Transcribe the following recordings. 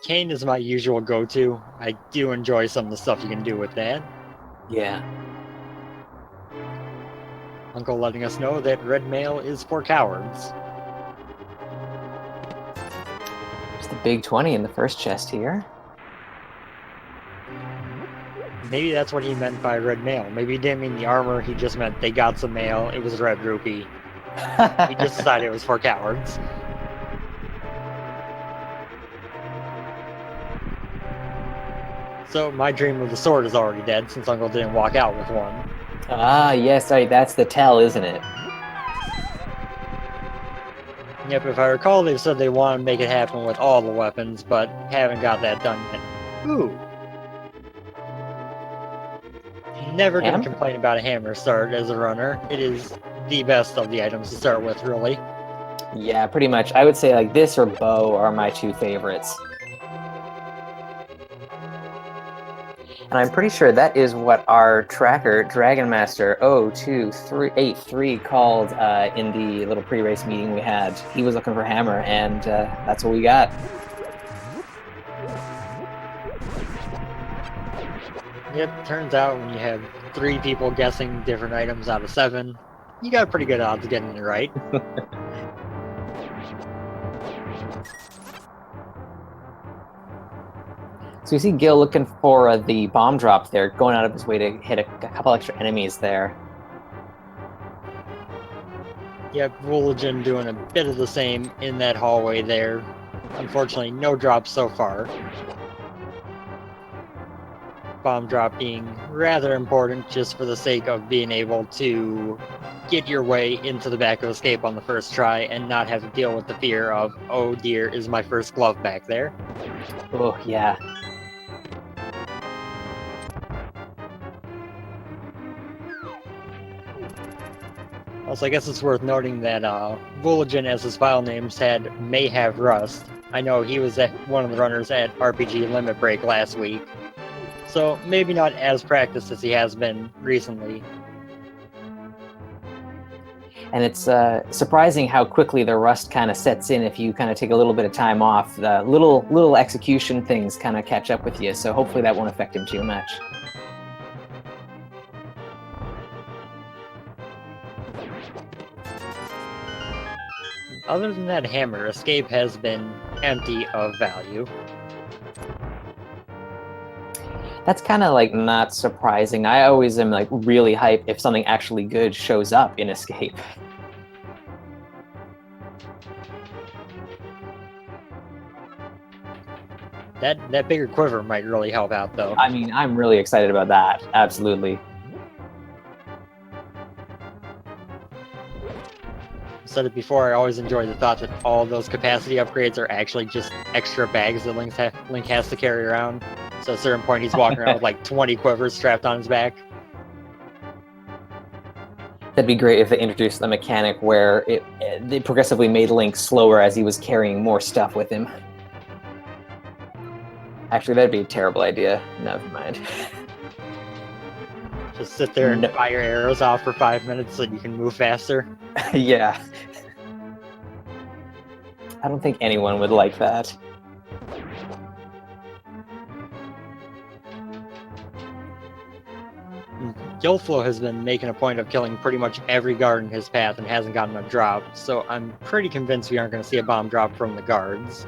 Cane is my usual go-to. I do enjoy some of the stuff you can do with that. Yeah. Uncle letting us know that red mail is for cowards. There's the big 20 in the first chest here. Maybe that's what he meant by red mail. Maybe he didn't mean the armor, he just meant they got some mail, it was red rupee. He just decided it was for cowards. So my dream of the sword is already dead, since Uncle didn't walk out with one. Ah, yes, sorry, that's the tell, isn't it? Yep, if I recall, they've said they want to make it happen with all the weapons, but haven't got that done yet. Ooh. Never gonna complain about a hammer start as a runner. It is the best of the items to start with, really. Yeah, pretty much. I would say like this or bow are my two favorites. And I'm pretty sure that is what our tracker, Dragon Master 02383, called in the little pre-race meeting we had. He was looking for hammer, and that's what we got. Yep, turns out when you have 3 people guessing different items out of 7, you got pretty good odds of getting it right. So you see Gil looking for the bomb drop there, going out of his way to hit a couple extra enemies there. Yep, Vulajin doing a bit of the same in that hallway there. Unfortunately, no drops so far. Bomb drop being rather important just for the sake of being able to get your way into the back of escape on the first try and not have to deal with the fear of, oh dear, is my first glove back there? Oh, yeah. Also, I guess it's worth noting that Vulajin, as his file name said, may have rust. I know he was one of the runners at RPG Limit Break last week, so maybe not as practiced as he has been recently. And it's surprising how quickly the rust kind of sets in if you kind of take a little bit of time off. The little execution things kind of catch up with you, so hopefully that won't affect him too much. Other than that hammer, escape has been empty of value. That's kind of like not surprising. I always am like really hyped if something actually good shows up in escape. That bigger quiver might really help out, though. I mean, I'm really excited about that. Absolutely. Said it before, I always enjoy the thought that all those capacity upgrades are actually just extra bags that Link has to carry around. So at a certain point, he's walking around with like 20 quivers strapped on his back. That'd be great if they introduced a mechanic where they progressively made Link slower as he was carrying more stuff with him. Actually, that'd be a terrible idea. Never mind. Just sit there and fire arrows off for 5 minutes so you can move faster. Yeah. I don't think anyone would like that. Gilthflo has been making a point of killing pretty much every guard in his path and hasn't gotten a drop, so I'm pretty convinced we aren't going to see a bomb drop from the guards.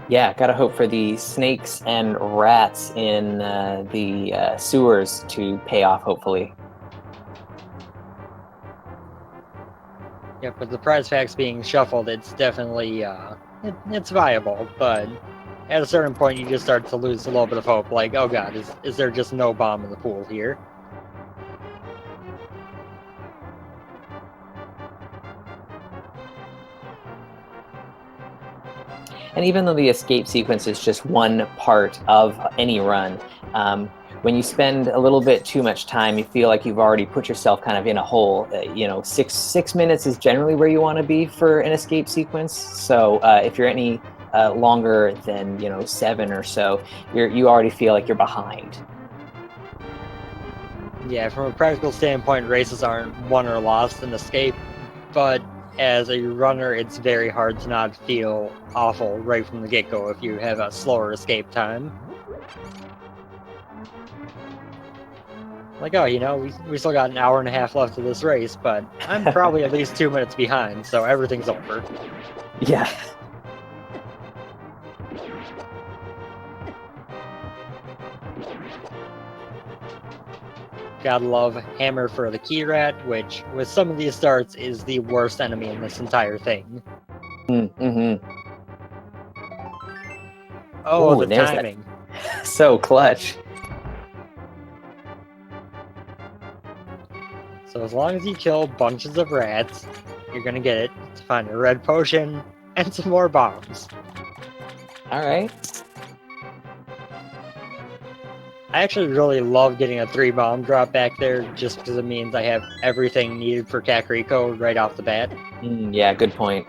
Yeah, gotta hope for the snakes and rats in the sewers to pay off, hopefully. Yeah, but the prize packs being shuffled, it's definitely, it's viable, but at a certain point you just start to lose a little bit of hope, like, oh god, is there just no bomb in the pool here? And even though the escape sequence is just one part of any run, when you spend a little bit too much time, you feel like you've already put yourself kind of in a hole. 6 minutes is generally where you want to be for an escape sequence. So if you're any longer than 7 or so, you already feel like you're behind. Yeah, from a practical standpoint, races aren't won or lost in escape, but as a runner, it's very hard to not feel awful right from the get-go if you have a slower escape time. Like, oh, you know, we still got an hour and a half left of this race, but I'm probably at least 2 minutes behind, so everything's over. Yeah. Gotta love Hammer for the Key Rat, which, with some of these starts, is the worst enemy in this entire thing. Mm-hmm. Oh, Ooh, the there's timing. That. So clutch. So as long as you kill bunches of rats, you're gonna get it to find a red potion and some more bombs. All right. I actually really love getting a 3-bomb drop back there just because it means I have everything needed for Kakariko right off the bat. Yeah, good point.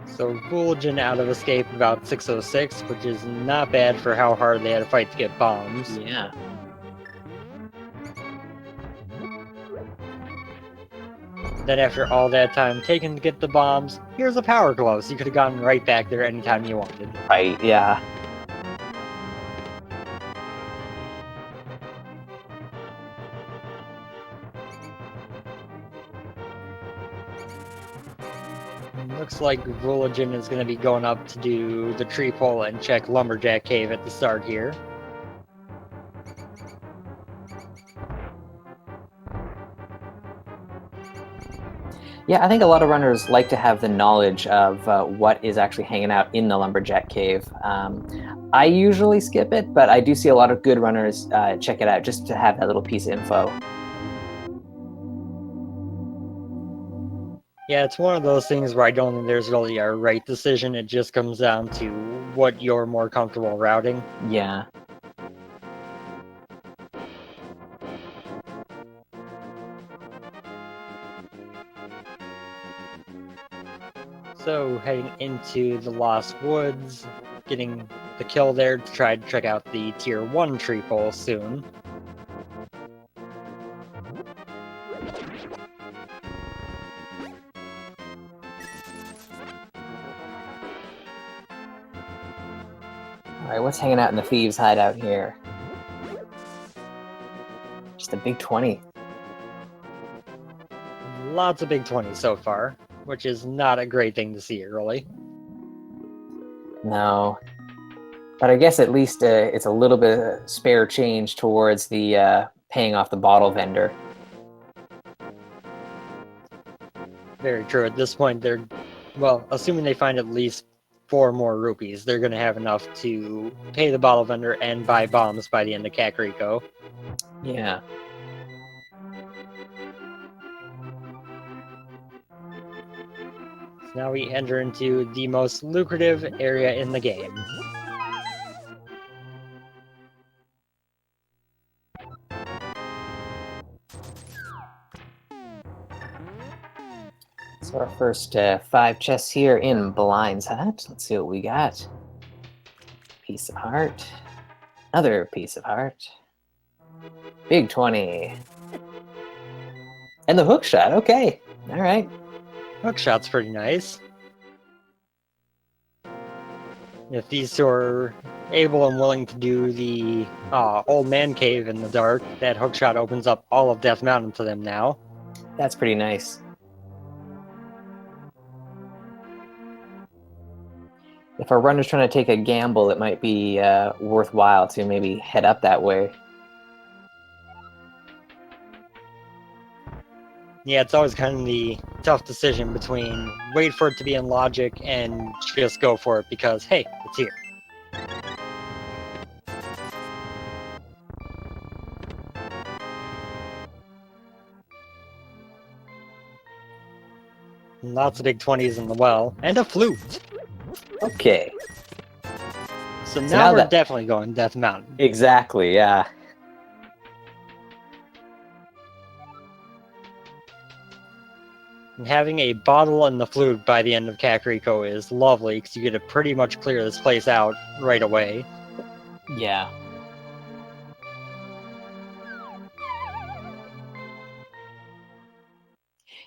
So Vulajin out of escape about 606, which is not bad for how hard they had to fight to get bombs. Yeah. Then after all that time taken to get the bombs, here's a power glow, so you could have gotten right back there anytime you wanted. Right, yeah. Looks like Vulajin is going to be going up to do the tree pull and check Lumberjack Cave at the start here. Yeah, I think a lot of runners like to have the knowledge of what is actually hanging out in the Lumberjack Cave. I usually skip it, but I do see a lot of good runners check it out just to have that little piece of info. Yeah, it's one of those things where I don't think there's really a right decision. It just comes down to what you're more comfortable routing. Yeah. So heading into the Lost Woods, getting the kill there to try to check out the Tier 1 tree pole soon. All right, what's hanging out in the thieves' hideout here? Just a big 20. Lots of big 20s so far, which is not a great thing to see early. No. But I guess at least it's a little bit of spare change towards the paying off the bottle vendor. Very true. At this point, they're, well, assuming they find at least 4 more rupees, they're going to have enough to pay the bottle vendor and buy bombs by the end of Kakariko. Yeah. So now we enter into the most lucrative area in the game. So our first 5 chests here in Blind's Hut. Let's see what we got. Piece of heart. Another piece of heart. Big 20. And the hook shot. Okay. All right. Hookshot's pretty nice. If these two are able and willing to do the old man cave in the dark, that hookshot opens up all of Death Mountain to them now. That's pretty nice. If our runner's trying to take a gamble, it might be worthwhile to maybe head up that way. Yeah, it's always kind of the tough decision between wait for it to be in logic and just go for it because, hey, it's here. Lots of big 20s in the well, and a flute. Okay. So now, now we're that- definitely going Death Mountain. Exactly, yeah. And having a bottle and the flute by the end of Kakariko is lovely, because you get to pretty much clear this place out right away. Yeah.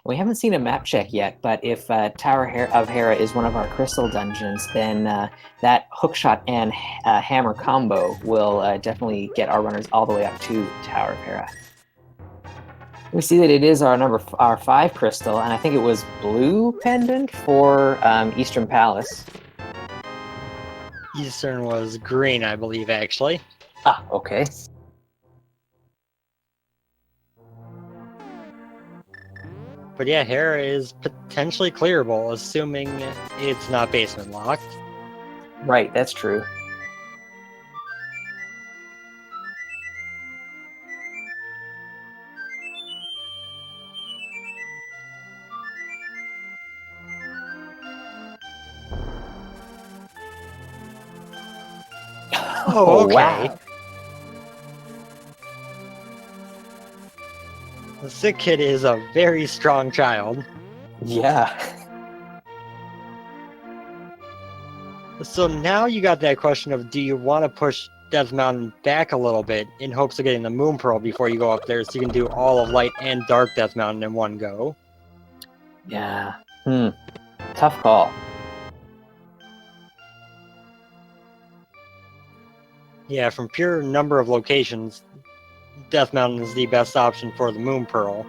We haven't seen a map check yet, but if Tower of Hera is one of our crystal dungeons, then that hookshot and hammer combo will definitely get our runners all the way up to Tower of Hera. We see that it is our 5 crystal, and I think it was blue pendant for Eastern Palace. Eastern was green, I believe, actually. Ah, okay. But yeah, Hera is potentially clearable, assuming it's not basement locked. Right, that's true. Oh, okay. Wow. The sick kid is a very strong child. Yeah. So now you got that question of, do you want to push Death Mountain back a little bit in hopes of getting the Moon Pearl before you go up there, so you can do all of Light and Dark Death Mountain in one go? Yeah. Tough call. Yeah, from pure number of locations, Death Mountain is the best option for the Moon Pearl.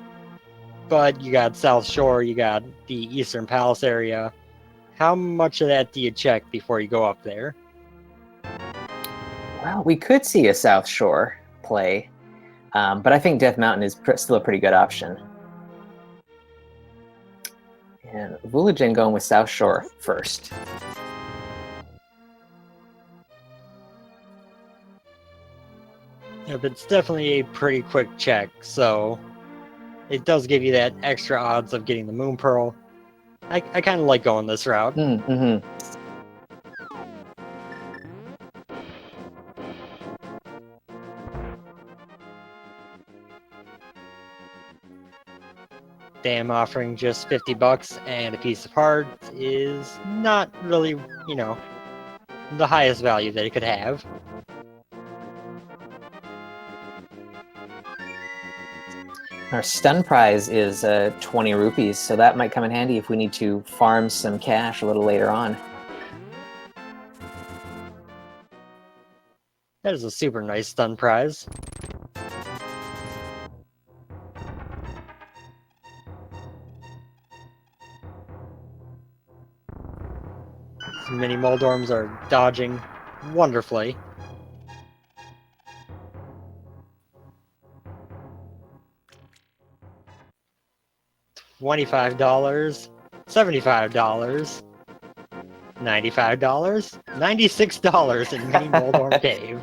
But you got South Shore, you got the Eastern Palace area. How much of that do you check before you go up there? Well, we could see a South Shore play, but I think Death Mountain is still a pretty good option. And Vulajin going with South Shore first. Yeah, but it's definitely a pretty quick check, so it does give you that extra odds of getting the Moon Pearl. I kind of like going this route. Mm-hmm. Damn, offering just $50 and a piece of heart is not really, the highest value that it could have. Our stun prize is 20 rupees, so that might come in handy if we need to farm some cash a little later on. That is a super nice stun prize. These mini Moldorms are dodging wonderfully. $25, $75, $95, $96 in mini Moldorm Cave.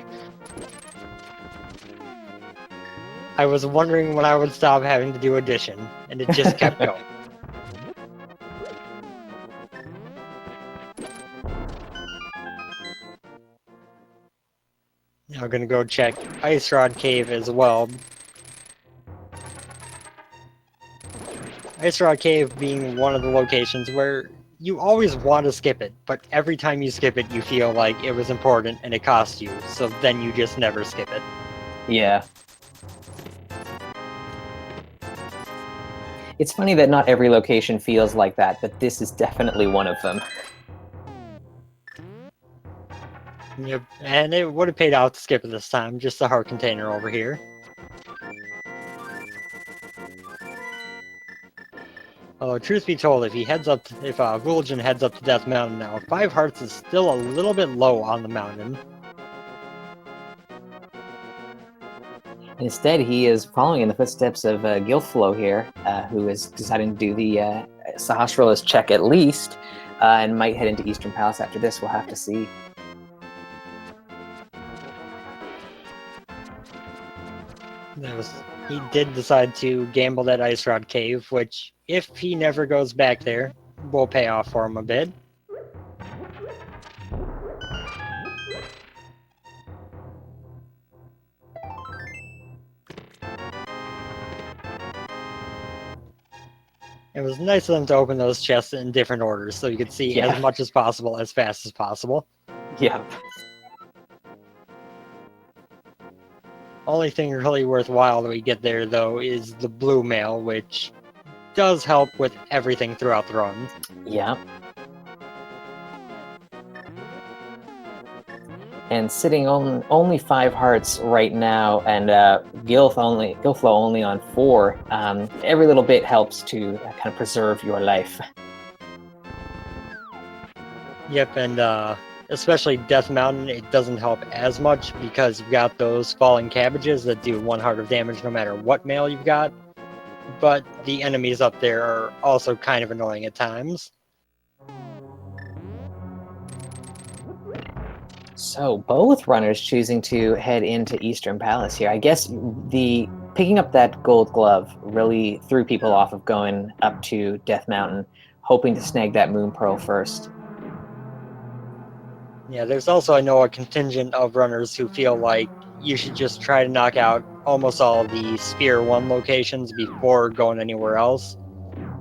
I was wondering when I would stop having to do addition, and it just kept going. Now I'm gonna go check Ice Rod Cave as well. Ice Rod Cave being one of the locations where you always want to skip it, but every time you skip it, you feel like it was important and it cost you, so then you just never skip it. Yeah. It's funny that not every location feels like that, but this is definitely one of them. Yep, and it would have paid out to skip it this time, just the heart container over here. Although, truth be told, if Vulajin heads up to Death Mountain now, 5 hearts is still a little bit low on the mountain. Instead, he is following in the footsteps of Gilthflo here, who is deciding to do the Sahasrola's check at least, and might head into Eastern Palace after this. We'll have to see. He did decide to gamble that Ice Rod Cave, which, if he never goes back there, will pay off for him a bit. It was nice of them to open those chests in different orders so you could see Yeah. as much as possible, as fast as possible. Yeah. Only thing really worthwhile that we get there, though, is the blue mail, which does help with everything throughout the run. Yeah. And sitting on only 5 hearts right now, and Gilthflo only on 4. Every little bit helps to kind of preserve your life. Yep, and especially Death Mountain, it doesn't help as much because you've got those falling cabbages that do 1 heart of damage no matter what mail you've got. But the enemies up there are also kind of annoying at times. So both runners choosing to head into Eastern Palace here. I guess the picking up that gold glove really threw people off of going up to Death Mountain, hoping to snag that moon pearl first. Yeah, there's also, I know, a contingent of runners who feel like you should just try to knock out almost all the Sphere 1 locations before going anywhere else.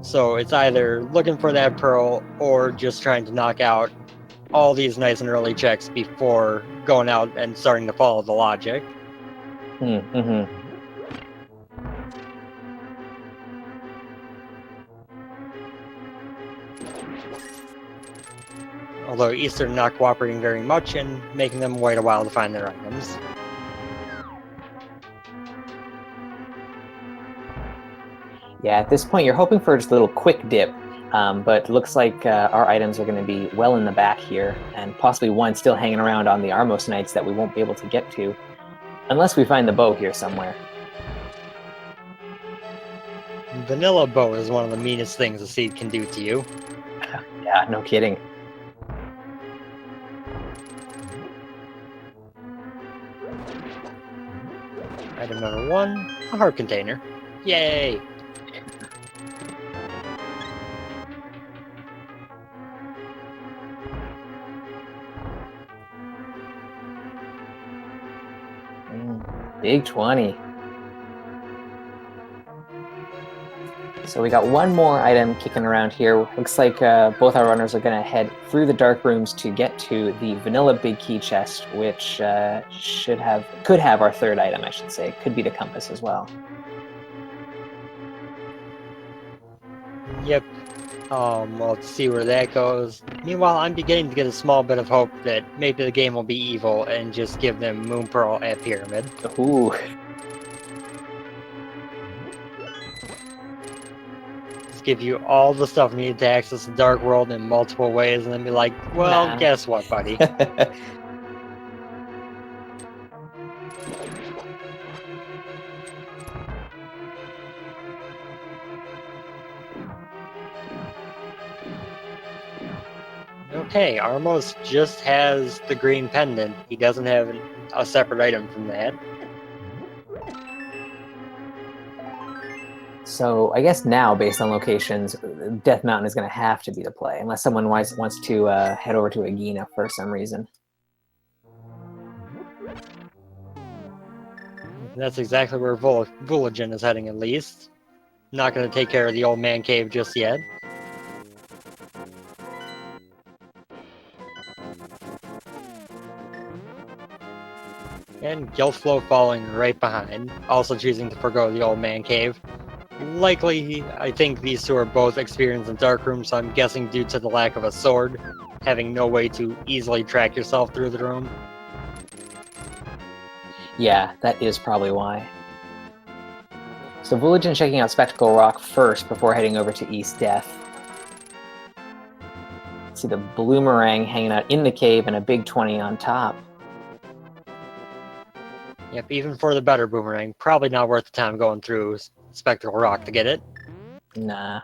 So it's either looking for that pearl or just trying to knock out all these nice and early checks before going out and starting to follow the logic. Mm-hmm. Although Eastern not cooperating very much and making them wait a while to find their items. Yeah, at this point you're hoping for just a little quick dip, but looks like our items are going to be well in the back here, and possibly one still hanging around on the Armos Knights that we won't be able to get to, unless we find the bow here somewhere. Vanilla bow is one of the meanest things a seed can do to you. Yeah, no kidding. Item number 1, a heart container. Yay! Big 20. So we got one more item kicking around here. Looks like both our runners are going to head through the dark rooms to get to the vanilla big key chest, which could have our third item, I should say. Could be the compass as well. Yep. Well, let's see where that goes. Meanwhile, I'm beginning to get a small bit of hope that maybe the game will be evil and just give them Moon Pearl at Pyramid. Ooh. Just give you all the stuff needed to access the Dark World in multiple ways, and then be like, well, Nah. guess what, buddy? Okay, Armos just has the green pendant. He doesn't have a separate item from that. So I guess now, based on locations, Death Mountain is going to have to be the play, unless someone wants to head over to Agina for some reason. That's exactly where Vulajin is heading, at least. Not going to take care of the old man cave just yet. And Gilthflo following right behind, also choosing to forgo the old man cave. Likely, I think these two are both experienced in Darkroom, so I'm guessing due to the lack of a sword, having no way to easily track yourself through the room. Yeah, that is probably why. So Vulajin checking out Spectacle Rock first before heading over to East Death. See the Bloomerang hanging out in the cave and a big 20 on top. Yep, even for the better Boomerang, probably not worth the time going through Spectacle Rock to get it. Nah.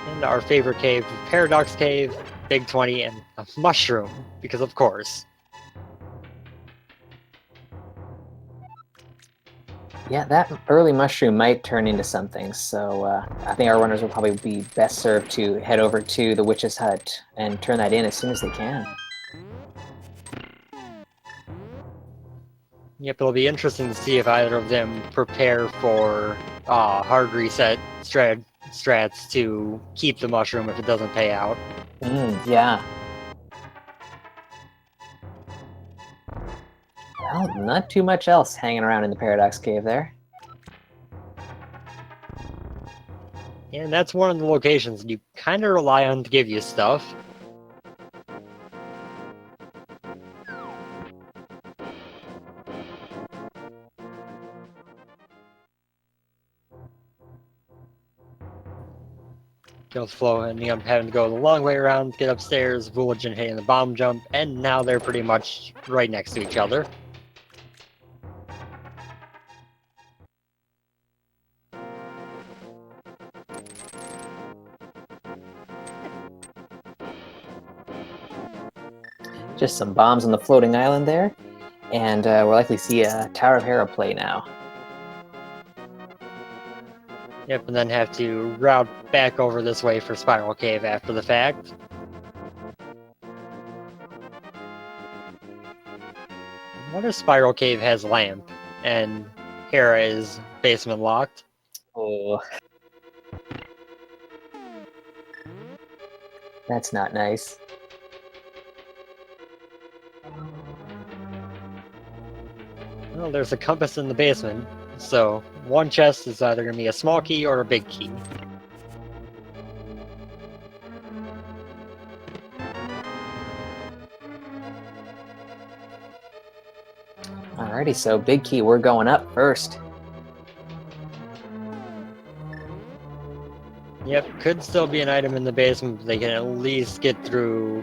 And our favorite cave, Paradox Cave, Big 20, and a mushroom, because of course. Yeah, that early mushroom might turn into something, so I think our runners will probably be best served to head over to the witch's hut and turn that in as soon as they can. Yep, it'll be interesting to see if either of them prepare for hard reset strats to keep the mushroom if it doesn't pay out. Yeah. Well, not too much else hanging around in the Paradox Cave there. And that's one of the locations you kind of rely on to give you stuff. Gilthflo ending up having to go the long way around to get upstairs, Vulajin hitting the bomb jump, and now they're pretty much right next to each other. Just some bombs on the floating island there, and we'll likely see a Tower of Hera play now. Yep, and then have to route back over this way for Spiral Cave after the fact. What if Spiral Cave has lamp and Hera is basement locked? Oh, that's not nice. Well, there's a compass in the basement, so one chest is either going to be a small key or a big key. Alrighty, so big key, we're going up first. Yep, could still be an item in the basement, but they can at least get through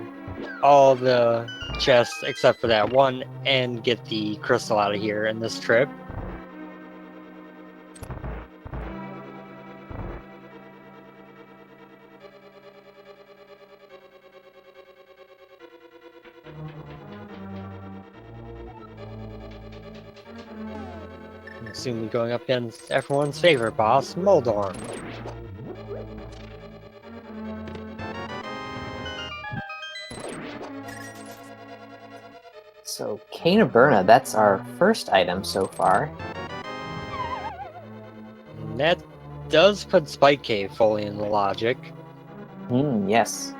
all the chests except for that one and get the crystal out of here in this trip. I'm assuming going up against everyone's favorite boss, Moldorm. So Cane of Burna, that's our first item so far. And that does put Spike Cave fully in the logic. Yes.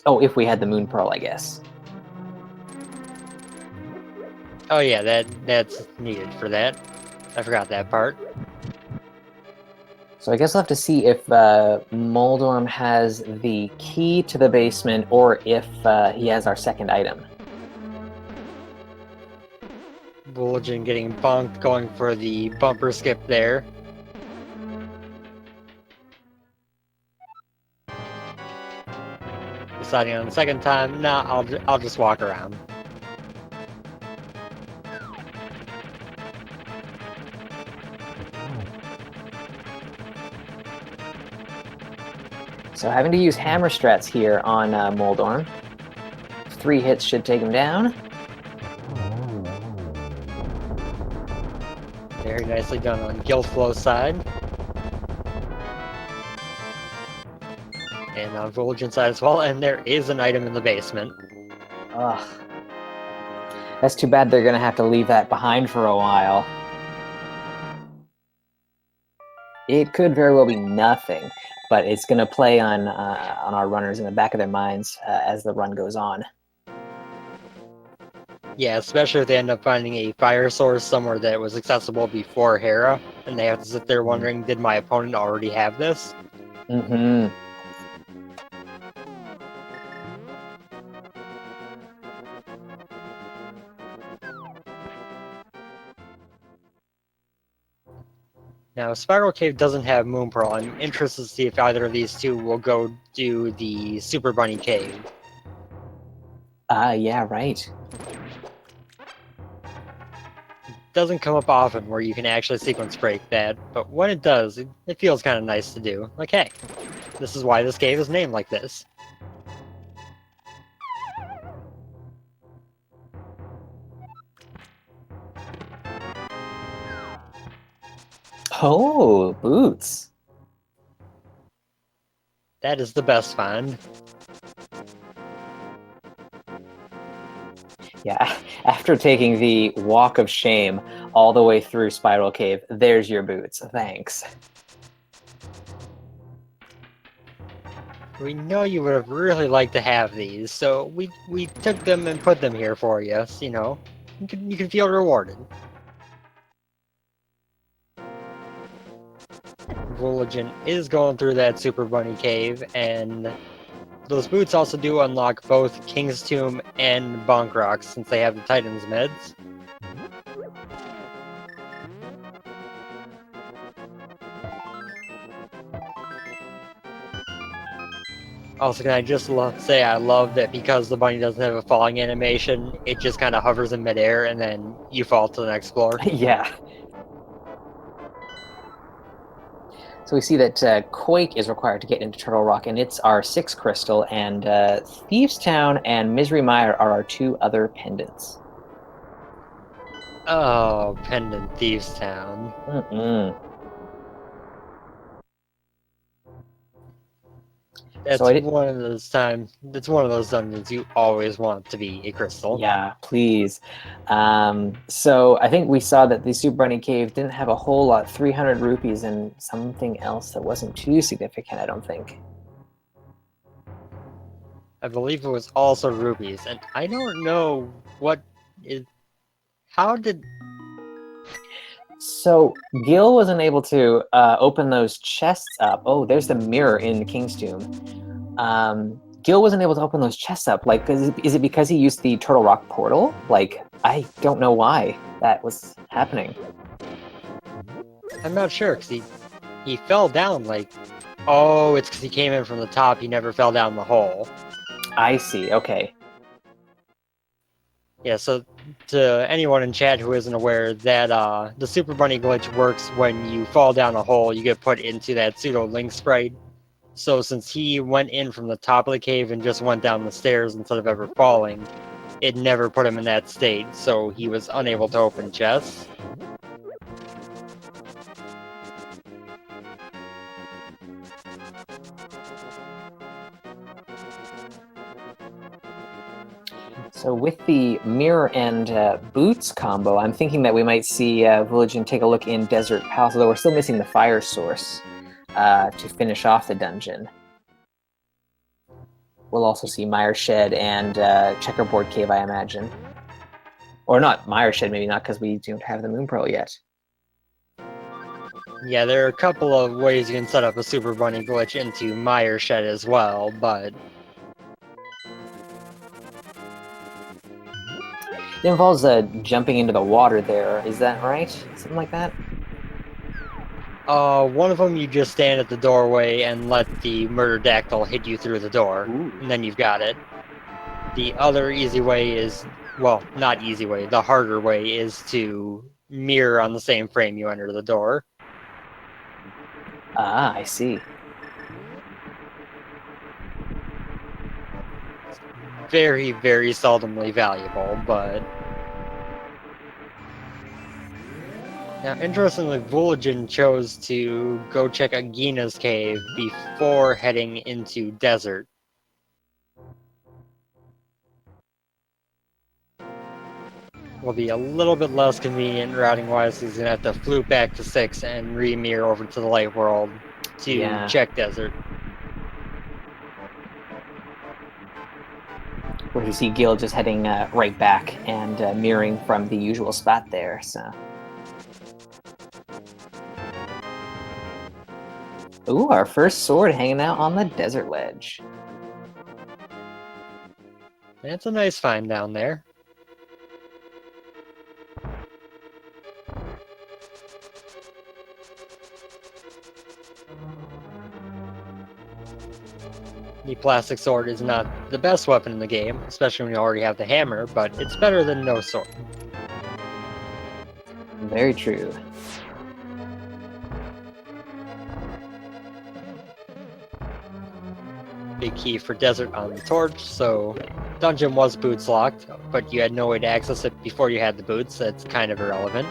Oh, if we had the Moon Pearl, I guess. Oh yeah, that's needed for that. I forgot that part. So I guess we'll have to see if Moldorm has the key to the basement or if he has our second item. Vulajin getting bonked, going for the bumper skip there. Deciding on the second time, nah, I'll just walk around. So having to use hammer strats here on Moldorm. 3 hits should take him down. Very nicely done on Gilthflo's side. And on Vulajin's side as well, and there is an item in the basement. Ugh. That's too bad they're going to have to leave that behind for a while. It could very well be nothing, but it's going to play on our runners in the back of their minds as the run goes on. Yeah, especially if they end up finding a fire source somewhere that was accessible before Hera, and they have to sit there wondering, did my opponent already have this? Mm-hmm. Now, Spiral Cave doesn't have Moon Pearl. I'm interested to see if either of these two will go do the Super Bunny Cave. Yeah, right. Doesn't come up often where you can actually sequence break that, but when it does, it feels kind of nice to do. Like, hey, this is why this cave is named like this. Oh, boots. That is the best find. Yeah, after taking the walk of shame all the way through Spiral Cave, there's your boots. Thanks. We know you would have really liked to have these, so we took them and put them here for you. So, you know, you can feel rewarded. Vulajin is going through that Super Bunny Cave, and those boots also do unlock both King's Tomb and Bonk Rocks since they have the Titan's meds. Also, can I just say I love that because the bunny doesn't have a falling animation, it just kind of hovers in midair and then you fall to the next floor. Yeah. So we see that Quake is required to get into Turtle Rock, and it's our 6th crystal, and Thieves Town and Misery Mire are our 2 other pendants. Oh, Pendant Thieves Town. Mm-mm. That's So one of those times. That's one of those dungeons you always want to be a crystal. Yeah, please. So I think we saw that the Super Bunny Cave didn't have a whole lot, 300 rupees and something else that wasn't too significant, I don't think. I believe it was also rubies, and I don't know what is. How did? So Gil wasn't able to open those chests up. Oh, there's the mirror in the King's Tomb. Gil wasn't able to open those chests up. Like, is it because he used the Turtle Rock portal? Like, I don't know why that was happening. I'm not sure because he fell down like. Oh, it's because he came in from the top. He never fell down the hole. I see. Okay. Yeah, so to anyone in chat who isn't aware, that the Super Bunny glitch works when you fall down a hole, you get put into that pseudo link sprite. So since he went in from the top of the cave and just went down the stairs instead of ever falling, it never put him in that state, so he was unable to open chests. So with the mirror and boots combo, I'm thinking that we might see Vulajin take a look in Desert Palace, although we're still missing the fire source to finish off the dungeon. We'll also see Mire Shed and Checkerboard Cave, I imagine. Or not Mire Shed, maybe not, because we don't have the Moon Pearl yet. Yeah, there are a couple of ways you can set up a Super Bunny glitch into Mire Shed as well, but It involves jumping into the water there, is that right? Something like that? one of them you just stand at the doorway and let the Murderdactyl hit you through the door, and then you've got it. The other easy way is, well, not easy way, the harder way is to mirror on the same frame you enter the door. Ah, I see. Very, very seldomly valuable, but... Now, interestingly, Vulajin chose to go check Agina's cave before heading into Desert. Will be a little bit less convenient routing-wise. He's gonna have to flute back to 6 and re-mirror over to the Light World to check Desert. Where you see Gil just heading right back and mirroring from the usual spot there, so... Ooh, our first sword hanging out on the desert ledge. That's a nice find down there. The plastic sword is not the best weapon in the game, especially when you already have the hammer, but it's better than no sword. Very true. Big key for Desert on the torch, so dungeon was boots locked, but you had no way to access it before you had the boots. That's kind of irrelevant.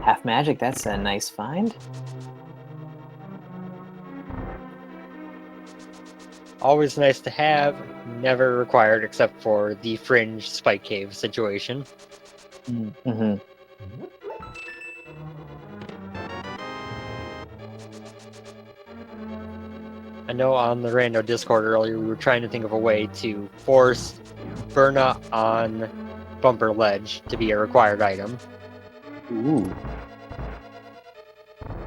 half magic, that's a nice find. Always nice to have, never required except for the fringe spike cave situation. Mm-hmm. I know on the Rando Discord earlier we were trying to think of a way to force Burna on Bumper Ledge to be a required item. Ooh.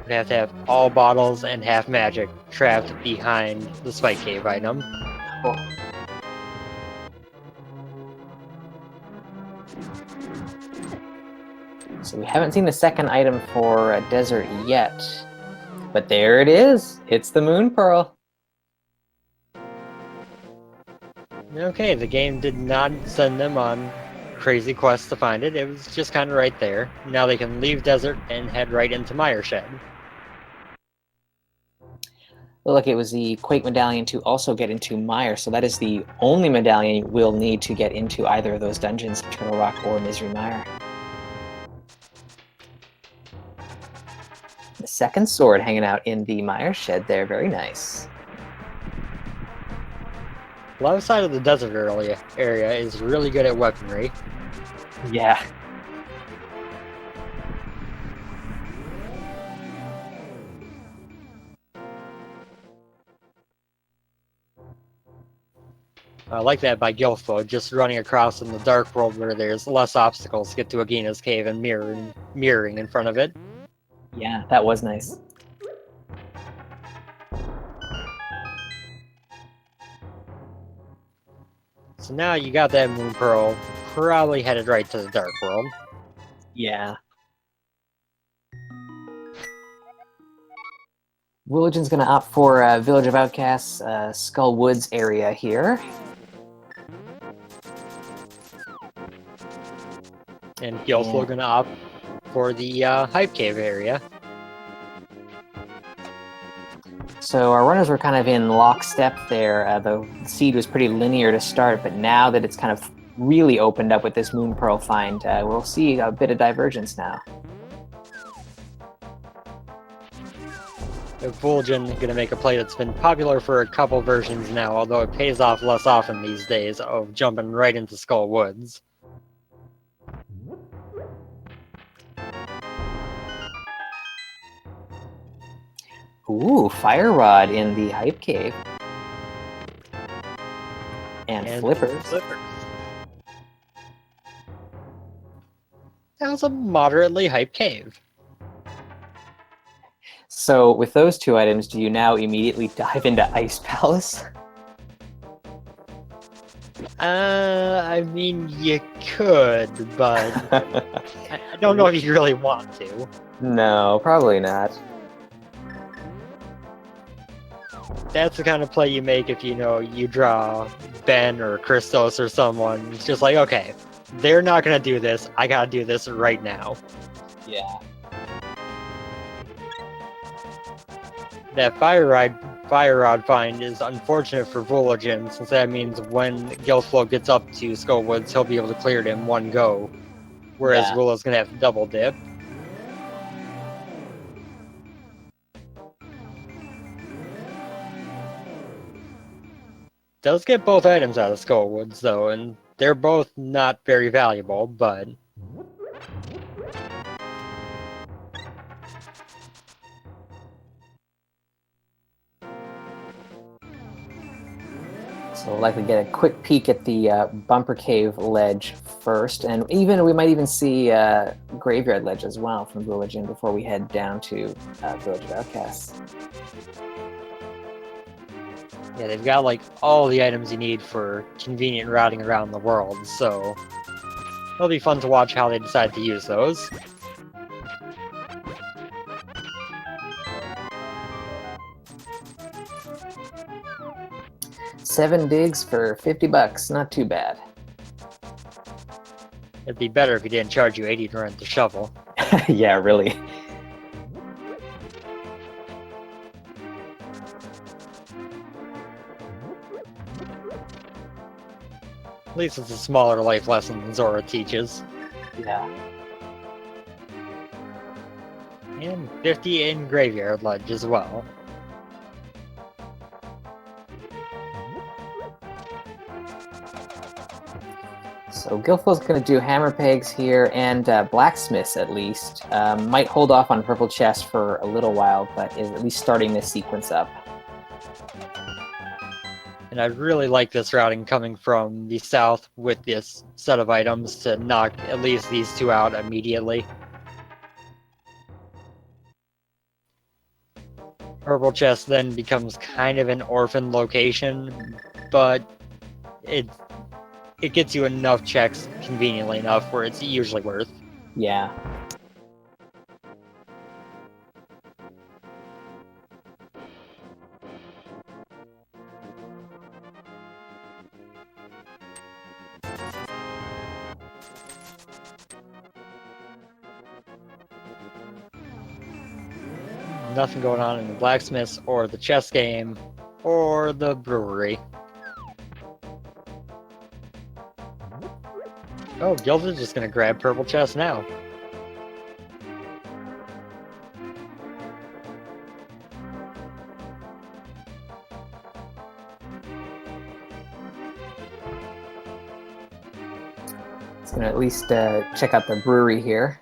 We'd have to have all bottles and half magic trapped behind the spike cave item. Oh. So we haven't seen the second item for Desert yet, but there it is. It's the Moon Pearl. Okay, the game did not send them on crazy quests to find it. It was just kind of right there. Now they can leave Desert and head right into Mire Shed. Look, it was the Quake medallion to also get into Mire, so that is the only medallion we'll need to get into either of those dungeons, Turtle Rock or Misery Mire. The second sword hanging out in the Mire Shed there, very nice. The left side of the desert area is really good at weaponry. Yeah. I like that by Gilthflo, just running across in the dark world where there's less obstacles to get to Agina's cave and mirroring in front of it. Yeah, that was nice. So now you got that Moon Pearl, probably headed right to the dark world. Yeah. Vulajin's going to opt for Village of Outcasts, Skull Woods area here. And Gilthflo gonna opt for the Hype Cave area. So our runners were kind of in lockstep there. The seed was pretty linear to start, but now that it's kind of really opened up with this Moon Pearl find, we'll see a bit of divergence now. Vulajin gonna make a play that's been popular for a couple versions now, although it pays off less often these days, of jumping right into Skull Woods. Ooh, Fire Rod in the Hype Cave. And Flippers. That was a moderately hype cave. So with those two items, do you now immediately dive into Ice Palace? I mean, you could, but I don't know if you really want to. No, probably not. That's the kind of play you make if you draw Ben or Christos or someone. It's just like, okay, they're not gonna do this. I gotta do this right now. Yeah. That fire rod find is unfortunate for Vulajin, since that means when Gilthflo gets up to Skull Woods, he'll be able to clear it in one go, whereas Willow's gonna have to double dip. Does get both items out of Skull Woods though, and they're both not very valuable, but So we'll likely get a quick peek at the Bumper Cave ledge first, and we might even see Graveyard Ledge as well from Vulajin before we head down to Village of Outcasts. yeah, they've got like all the items you need for convenient routing around the world, so it'll be fun to watch how they decide to use those. $7 digs for $50, not too bad. It'd be better if he didn't charge you 80 to rent the shovel. Yeah, really. At least it's a smaller life lesson than Zora teaches. Yeah. And 50 in Graveyard Ledge as well. So Gilthflo's going to do Hammer Pegs here, and Blacksmiths at least. Might hold off on Purple Chest for a little while, but is at least starting this sequence up. And I really like this routing coming from the south with this set of items to knock at least these two out immediately. Purple Chest then becomes kind of an orphan location, but it gets you enough checks conveniently enough where it's usually worth. Yeah. Nothing going on in the blacksmiths or the chess game or the brewery. Oh, Gilda's just gonna grab Purple Chest now. It's going to at least check out the brewery here.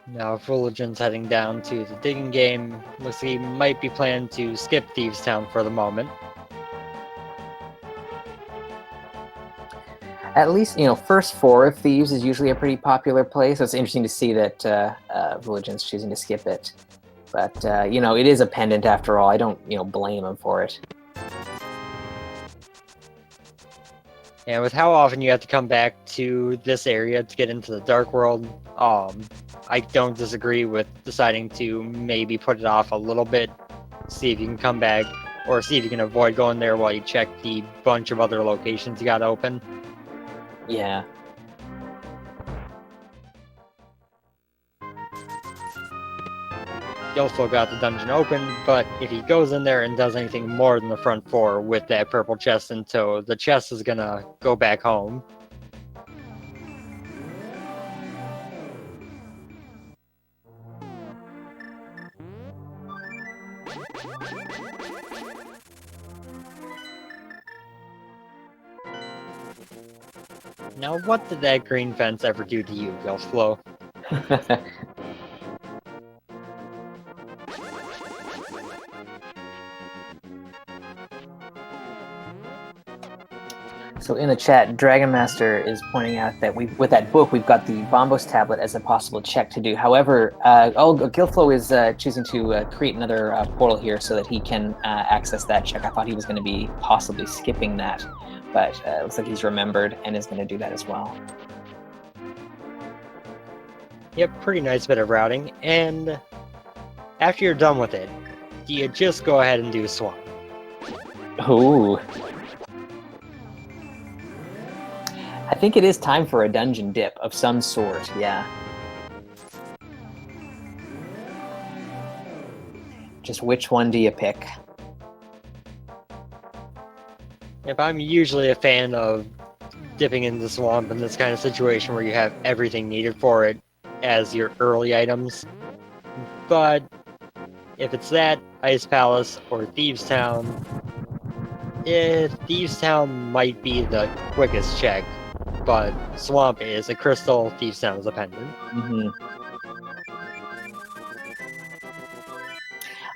Now Vulajin's heading down to the digging game. Looks like he might be planning to skip Thieves Town for the moment. At least, first 4 of Thieves is usually a pretty popular place, so it's interesting to see that Vulajin's choosing to skip it. But, it is a pendant after all. I don't, blame him for it. And with how often you have to come back to this area to get into the Dark World, I don't disagree with deciding to maybe put it off a little bit, see if you can come back, or see if you can avoid going there while you check the bunch of other locations you got open. Yeah. Gilthflo got the dungeon open, but if he goes in there and does anything more than the front 4 with that purple chest in tow, the chest is gonna go back home. Now, what did that green fence ever do to you, Gilthflo? So in the chat, Dragon Master is pointing out that with that book, we've got the Bombos tablet as a possible check to do. However, Gilthflo is choosing to create another portal here so that he can access that check. I thought he was going to be possibly skipping that, but it looks like he's remembered and is going to do that as well. Yep, pretty nice bit of routing. And after you're done with it, do you just go ahead and do Swamp? Ooh. I think it is time for a dungeon dip of some sort, yeah. Just which one do you pick? If I'm usually a fan of dipping into the swamp in this kind of situation where you have everything needed for it as your early items. But if it's that, Ice Palace, or Thieves Town, Thieves Town might be the quickest check. But Swamp is a crystal, Thieves Town is a pendant. Mm-hmm.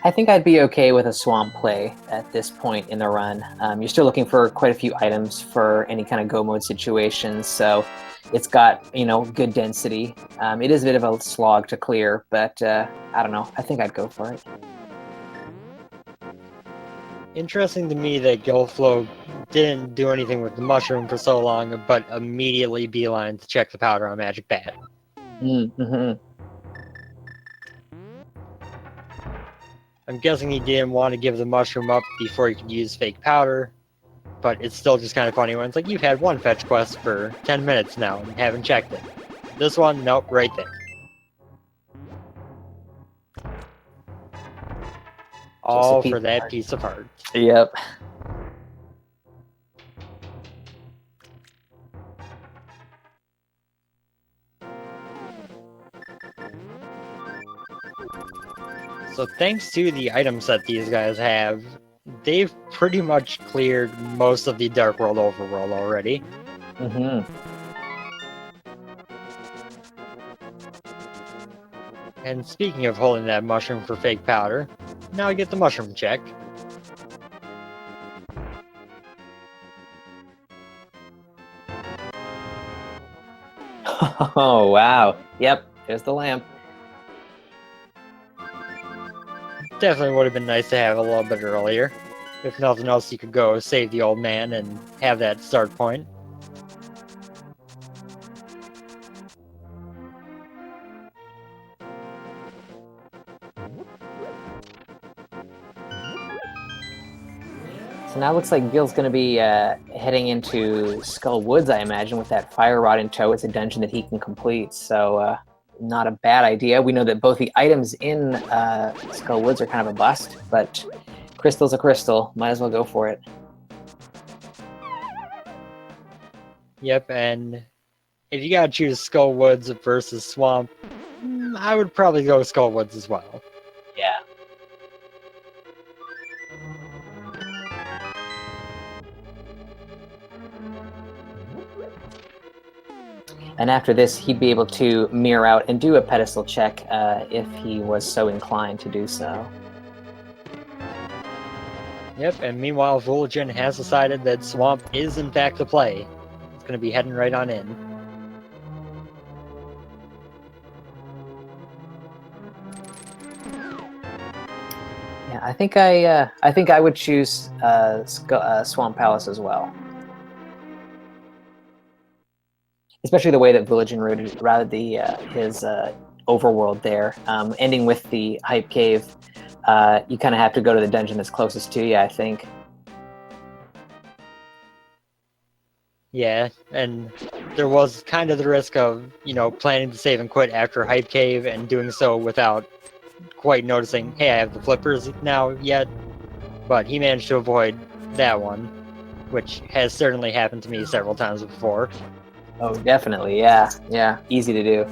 I think I'd be okay with a Swamp play at this point in the run. You're still looking for quite a few items for any kind of go mode situation, so it's got, good density. It is a bit of a slog to clear, but I don't know. I think I'd go for it. Interesting to me that Gilthflo didn't do anything with the mushroom for so long, but immediately beeline to check the powder on Magic Bat. Mm-hmm. I'm guessing he didn't want to give the mushroom up before he could use fake powder, but it's still just kind of funny when it's like, you've had one fetch quest for 10 minutes now and haven't checked it. This one, nope, right there. All for that piece of art. Yep. So thanks to the items that these guys have, they've pretty much cleared most of the Dark World overworld already. Mm-hmm. And speaking of holding that mushroom for fake powder, now I get the mushroom check. Oh, wow. Yep, there's the lamp. Definitely would have been nice to have a little bit earlier. If nothing else, you could go save the old man and have that start point. So now it looks like Gil's going to be heading into Skull Woods, I imagine, with that fire rod in tow. It's a dungeon that he can complete, so not a bad idea. We know that both the items in Skull Woods are kind of a bust, but crystal's a crystal. Might as well go for it. Yep, and if you gotta choose Skull Woods versus Swamp, I would probably go Skull Woods as well. Yeah. And after this, he'd be able to mirror out and do a pedestal check if he was so inclined to do so. Yep, and meanwhile, Vulajin has decided that Swamp is in fact the play. It's going to be heading right on in. Yeah, I think I would choose Swamp Palace as well. Especially the way that Vulajin routed his overworld there, ending with the Hype Cave. You kind of have to go to the dungeon that's closest to you, I think. Yeah, and there was kind of the risk of, planning to save and quit after Hype Cave and doing so without quite noticing, hey, I have the flippers now yet. But he managed to avoid that one, which has certainly happened to me several times before. Oh, definitely, yeah, easy to do.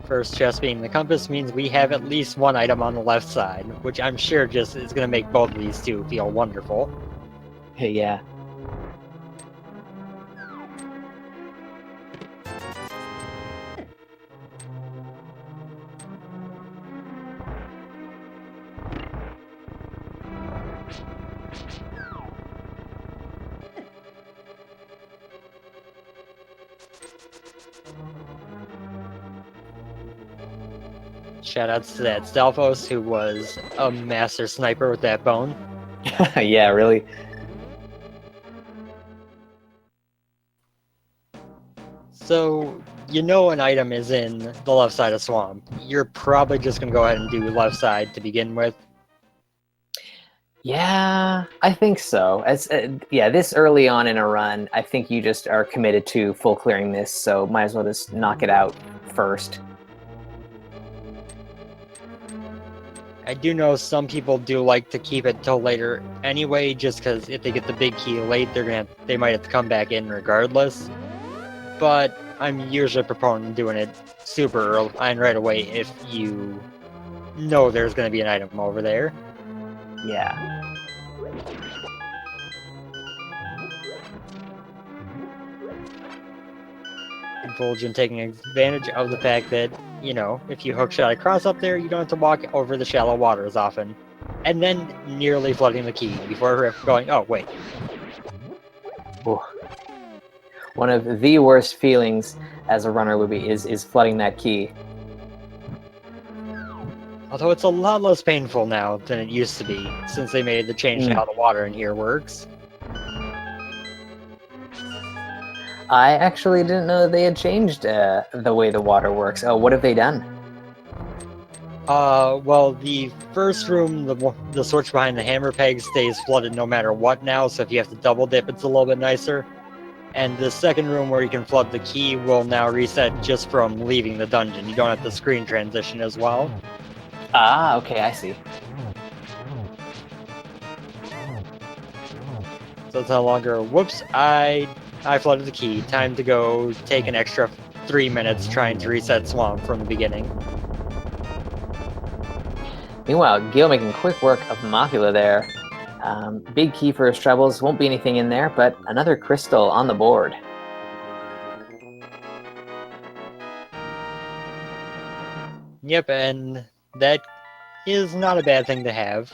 First chest being the compass means we have at least one item on the left side, which I'm sure just is going to make both of these two feel wonderful. Hey, yeah. Shoutouts to that Stalfos, who was a master sniper with that bone. Yeah, really. So, an item is in the left side of Swamp. You're probably just going to go ahead and do left side to begin with. Yeah, I think so. This early on in a run, I think you just are committed to full clearing this, so might as well just knock it out first. I do know some people do like to keep it till later anyway, just because if they get the big key late, they might have to come back in regardless. But I'm usually a proponent of doing it super early and right away if you know there's going to be an item over there. Yeah. Vulajin taking advantage of the fact that, if you hookshot across up there, you don't have to walk over the shallow water as often. And then nearly flooding the key before going, oh, wait. Ooh. One of the worst feelings as a runner would be is flooding that key. Although it's a lot less painful now than it used to be, since they made the change to how the water in here works. I actually didn't know that they had changed the way the water works. Oh, what have they done? Well, the first room, the switch behind the hammer peg stays flooded no matter what now, so if you have to double dip, it's a little bit nicer. And the second room where you can flood the key will now reset just from leaving the dungeon. You don't have to screen transition as well. Ah, okay, I see. So it's no longer, whoops, I flooded the key. Time to go take an extra 3 minutes trying to reset Swamp from the beginning. Meanwhile, Gil making quick work of Mafula there. Big key for his troubles. Won't be anything in there, but another crystal on the board. Yep, and that is not a bad thing to have.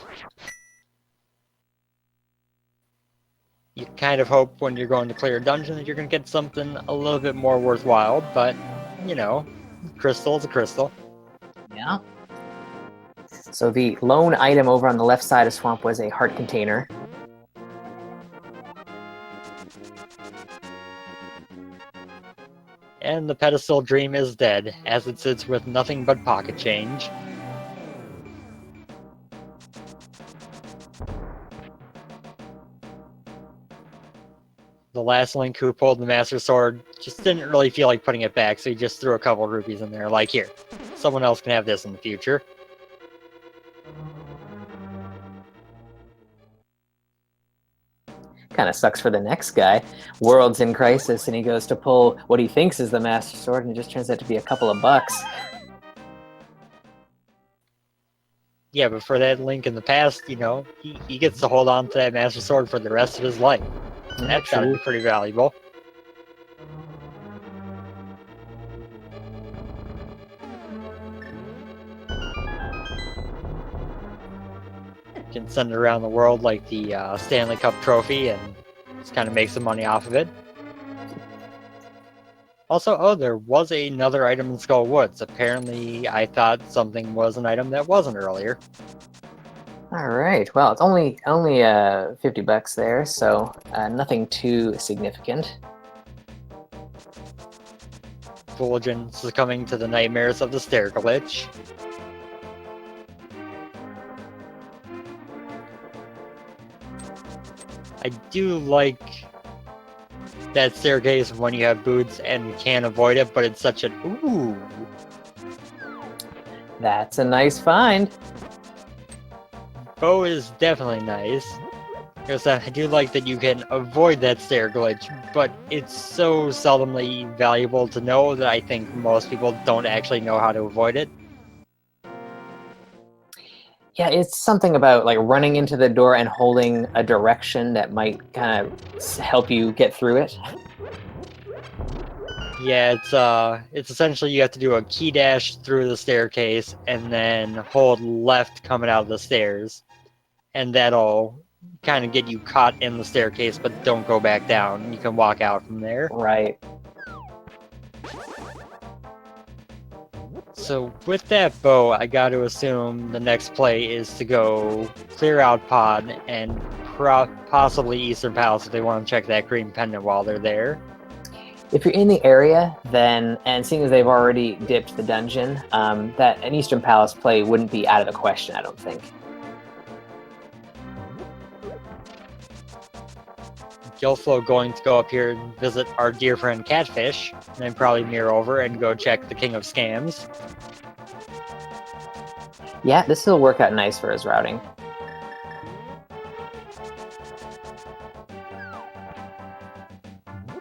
You kind of hope when you're going to clear a dungeon that you're going to get something a little bit more worthwhile, but, you know, crystal is a crystal. Yeah. So the lone item over on the left side of Swamp was a heart container. And the pedestal dream is dead, as it sits with nothing but pocket change. The last Link who pulled the Master Sword just didn't really feel like putting it back, so he just threw a couple of rupees in there, like, here, someone else can have this in the future. Kind of sucks for the next guy. World's in crisis, and he goes to pull what he thinks is the Master Sword, and it just turns out to be a couple of bucks. Yeah, but for that Link in the past, you know, he gets to hold on to that Master Sword for the rest of his life. That's gotta be pretty valuable. You can send it around the world like the Stanley Cup trophy and just kind of make some money off of it. Also, oh, there was another item in Skull Woods. Apparently, I thought something was an item that wasn't earlier. All right. Well, it's only 50 bucks there, so nothing too significant. Vulajin succumbing to the nightmares of the stair glitch. I do like that staircase when you have boots and can't avoid it, but it's such an ooh. That's a nice find. Bow is definitely nice. Because I do like that you can avoid that stair glitch, but it's so seldomly valuable to know that I think most people don't actually know how to avoid it. Yeah, it's something about like running into the door and holding a direction that might kind of help you get through it. Yeah, it's essentially you have to do a key dash through the staircase and then hold left coming out of the stairs. And that'll kind of get you caught in the staircase, but don't go back down. You can walk out from there. Right. So with that bow, I got to assume the next play is to go clear out Pod and possibly Eastern Palace if they want to check that green pendant while they're there. If you're in the area, then, and seeing as they've already dipped the dungeon, that an Eastern Palace play wouldn't be out of the question, I don't think. Gilthflo going to go up here and visit our dear friend Catfish, and then probably mirror over and go check the King of Scams. Yeah, this will work out nice for his routing.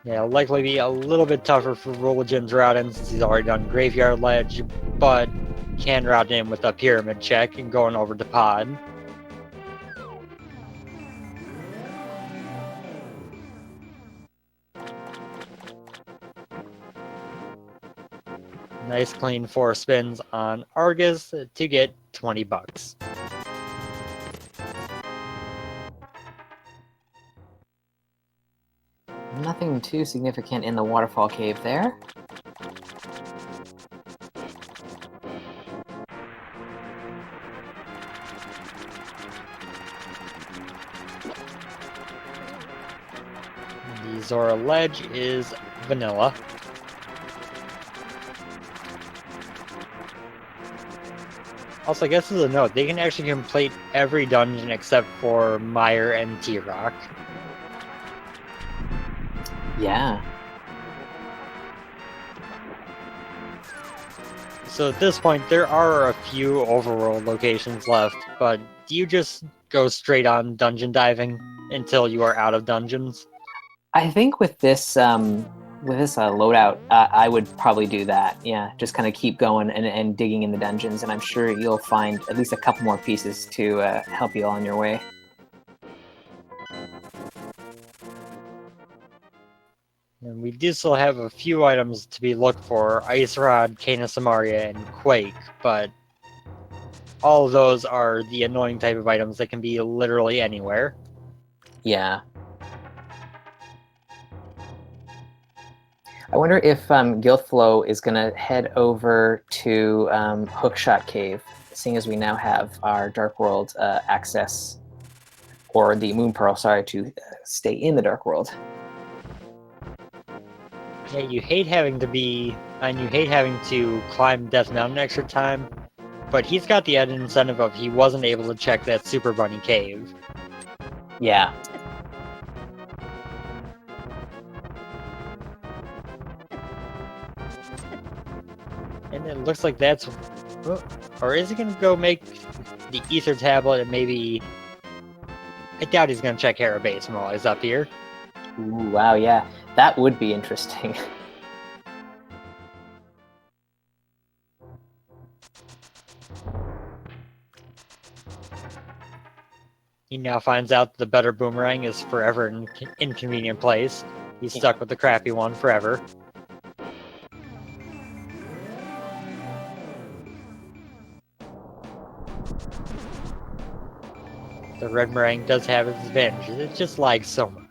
Yeah, it'll likely be a little bit tougher for Vulajin's routing since he's already done Graveyard Ledge, but can route in with a Pyramid check and going over to Pod. Nice clean 4 spins on Argus to get 20 bucks. Nothing too significant in the waterfall cave there. The Zora Ledge is vanilla. Also, I guess as a note, they can actually complete every dungeon except for Mire and T-Rock. Yeah. So at this point, there are a few overworld locations left, but do you just go straight on dungeon diving until you are out of dungeons? I think with this with this loadout, I would probably do that. Yeah, just kind of keep going and digging in the dungeons, and I'm sure you'll find at least a couple more pieces to help you on your way. And we do still have a few items to be looked for: Ice Rod, Cane of Samaria, and Quake, but all of those are the annoying type of items that can be literally anywhere. Yeah. I wonder if Gilthflo is going to head over to Hookshot Cave, seeing as we now have our Dark World access, or the Moon Pearl, sorry, to stay in the Dark World. Yeah, you hate having to climb Death Mountain extra time, but he's got the added incentive of he wasn't able to check that Super Bunny cave. Yeah. And it looks like that's... Or is he going to go make the Ether Tablet and maybe... I doubt he's going to check Hera base while he's up here. Ooh, wow, yeah. That would be interesting. He now finds out the better boomerang is forever an inconvenient place. He's stuck with the crappy one forever. The red meringue does have its advantages, it just lags so much.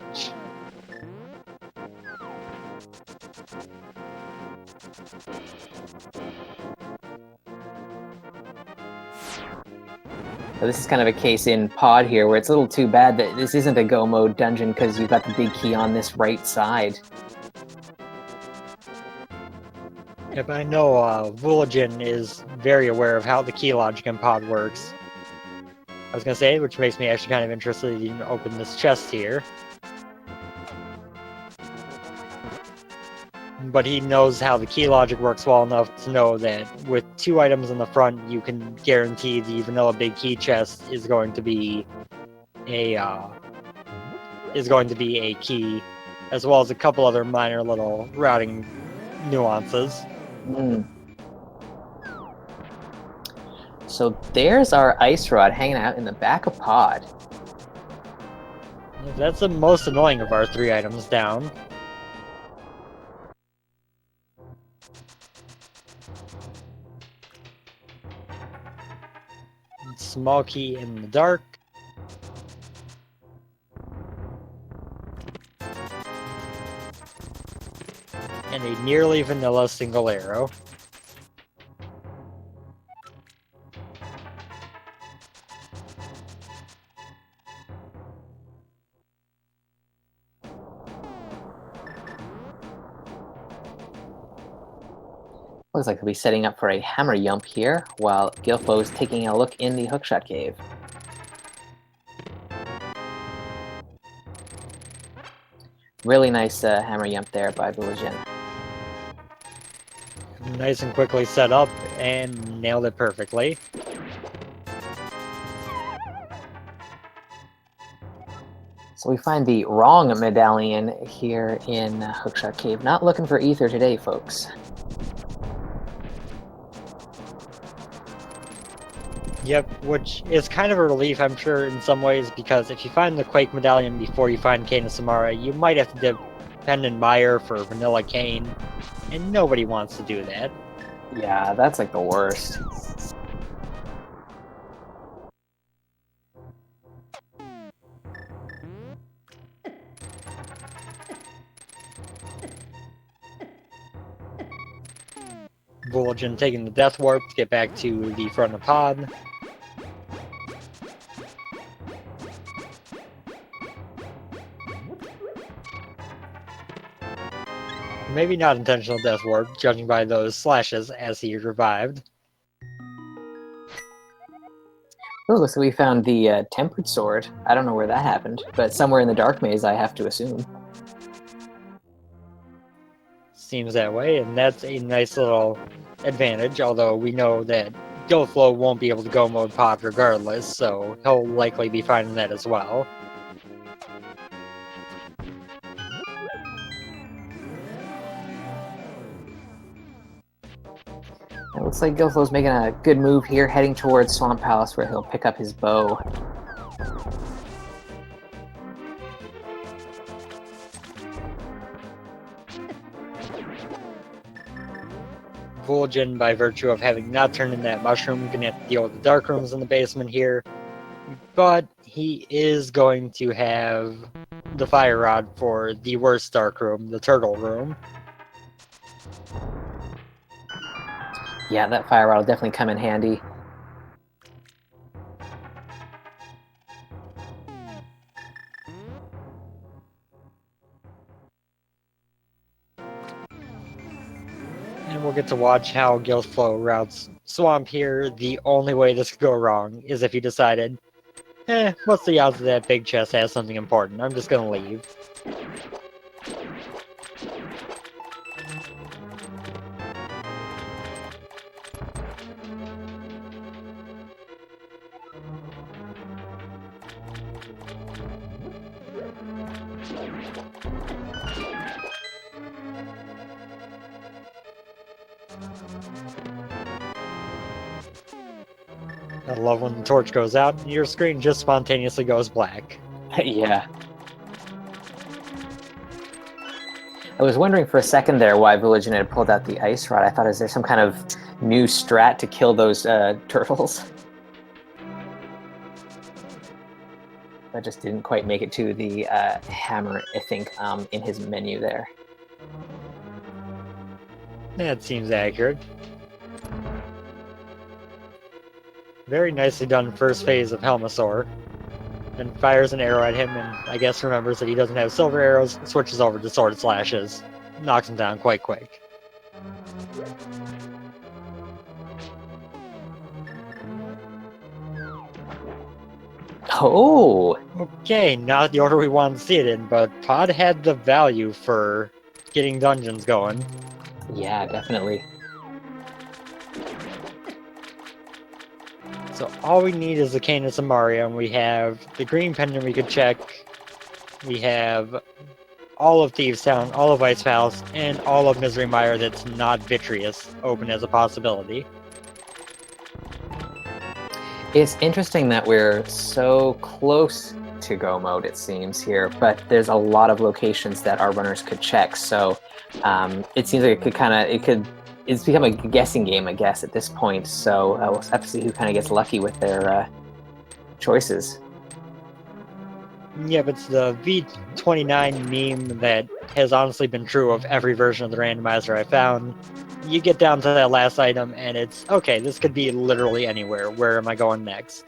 So this is kind of a case in Pod here, where it's a little too bad that this isn't a go mode dungeon because you've got the big key on this right side. Yep, I know Vulajin is very aware of how the key logic in Pod works. I was gonna say, which makes me actually kind of interested in open this chest here. But he knows how the key logic works well enough to know that with 2 items in the front, you can guarantee the vanilla big key chest is going to be a key, as well as a couple other minor little routing nuances. So there's our Ice Rod hanging out in the back of Pod. That's the most annoying of our 3 items down. Small key in the dark. And a nearly vanilla single arrow. Looks like he'll be setting up for a hammer yump here, while Gilthflo is taking a look in the Hookshot Cave. Really nice hammer yump there by Vulajin. Nice and quickly set up, and nailed it perfectly. So we find the wrong medallion here in Hookshot Cave. Not looking for ether today, folks. Yep, which is kind of a relief, I'm sure, in some ways, because if you find the Quake medallion before you find Cane of Samara, you might have to depend on Mire for vanilla Cane, and nobody wants to do that. Yeah, that's like the worst. Vulajin taking the Death Warp to get back to the front of Pod. Maybe not intentional Death Warp, judging by those slashes as he revived. Oh, looks like we found the Tempered Sword. I don't know where that happened, but somewhere in the Dark Maze, I have to assume. Seems that way, and that's a nice little advantage, although we know that Gilthflo won't be able to go mode Pod regardless, so he'll likely be finding that as well. looks like Gilthflo's making a good move here, heading towards Swamp Palace, where he'll pick up his bow. Vulajin, by virtue of having not turned in that mushroom, gonna have to deal with the dark rooms in the basement here. But he is going to have the fire rod for the worst dark room, the turtle room. Yeah, that fire rod will definitely come in handy. And we'll get to watch how Gilthflo routes Swamp here. The only way this could go wrong is if he decided, what's the odds that that big chest has something important? I'm just gonna leave. I love when the torch goes out and your screen just spontaneously goes black. Yeah. I was wondering for a second there why Vulajin had pulled out the ice rod. I thought, is there some kind of new strat to kill those turtles? That just didn't quite make it to the hammer, I think, in his menu there. That seems accurate. Very nicely done first phase of Helmasaur. Then fires an arrow at him and I guess remembers that he doesn't have silver arrows, switches over to sword slashes. Knocks him down quite quick. Oh! Okay, not the order we wanted to see it in, but Pod had the value for getting dungeons going. Yeah, definitely. So all we need is the Canis and Mario, and we have the green pendant we could check. We have all of Thieves Town, all of Ice Palace, and all of Misery Mire that's not Vitreous open as a possibility. It's interesting that we're so close to go mode, it seems, here, but there's a lot of locations that our runners could check, so it seems like it's become a guessing game, I guess, at this point, so we'll have to see who kind of gets lucky with their choices. Yeah, but it's the V29 meme that has honestly been true of every version of the randomizer I found. You get down to that last item, and it's, okay, this could be literally anywhere. Where am I going next?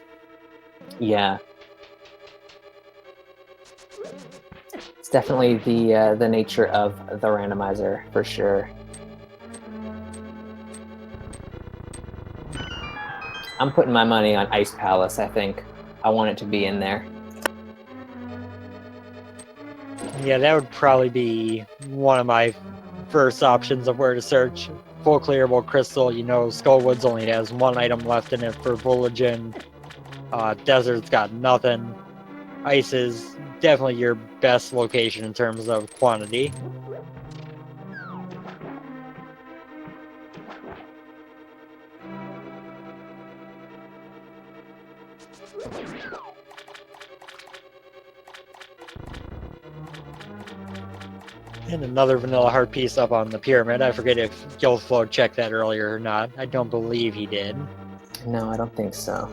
Yeah. It's definitely the nature of the randomizer, for sure. I'm putting my money on Ice Palace, I think. I want it to be in there. Yeah, that would probably be one of my first options of where to search. Full clearable crystal, you know, Skullwoods only has one item left in it for Vulajin. Desert's got nothing. Ice is definitely your best location in terms of quantity. And another vanilla heart piece up on the pyramid. I forget if Gilthflo checked that earlier or not. I don't believe he did. No, I don't think so.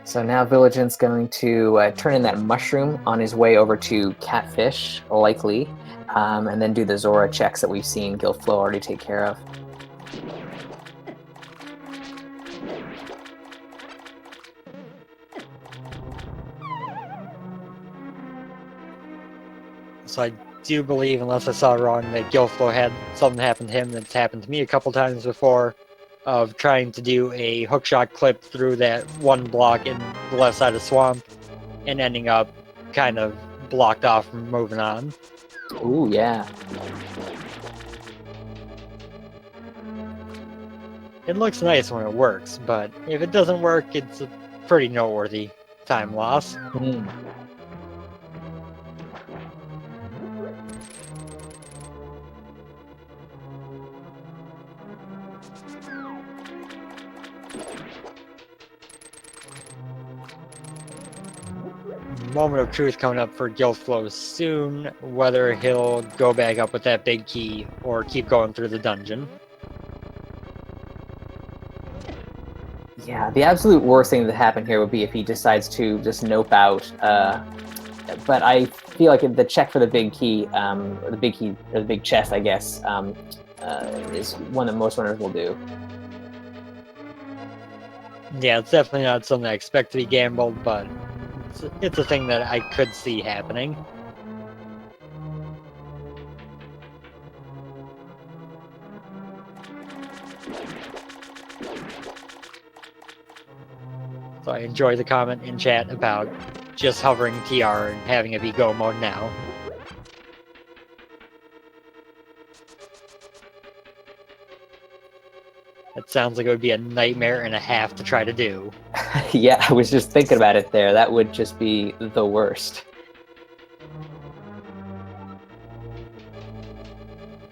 So now Vulajin's going to turn in that mushroom on his way over to Catfish, likely, and then do the Zora checks that we've seen Gilthflo already take care of. So I do believe, unless I saw wrong, that Gilthflo had something happen to him that's happened to me a couple times before, of trying to do a hookshot clip through that one block in the left side of Swamp and ending up kind of blocked off from moving on. Ooh, yeah. It looks nice when it works, but if it doesn't work, it's a pretty noteworthy time loss. moment of truth coming up for Gilthflo soon, whether he'll go back up with that big key or keep going through the dungeon. Yeah, the absolute worst thing that happened here would be if he decides to just nope out. But I feel like the check for the big key, or the big chest, I guess, is one that most runners will do. Yeah, it's definitely not something I expect to be gambled, but it's a thing that I could see happening. So I enjoy the comment in chat about just hovering TR and having it be go mode now. It sounds like it would be a nightmare and a half to try to do. Yeah, I was just thinking about it there. That would just be the worst.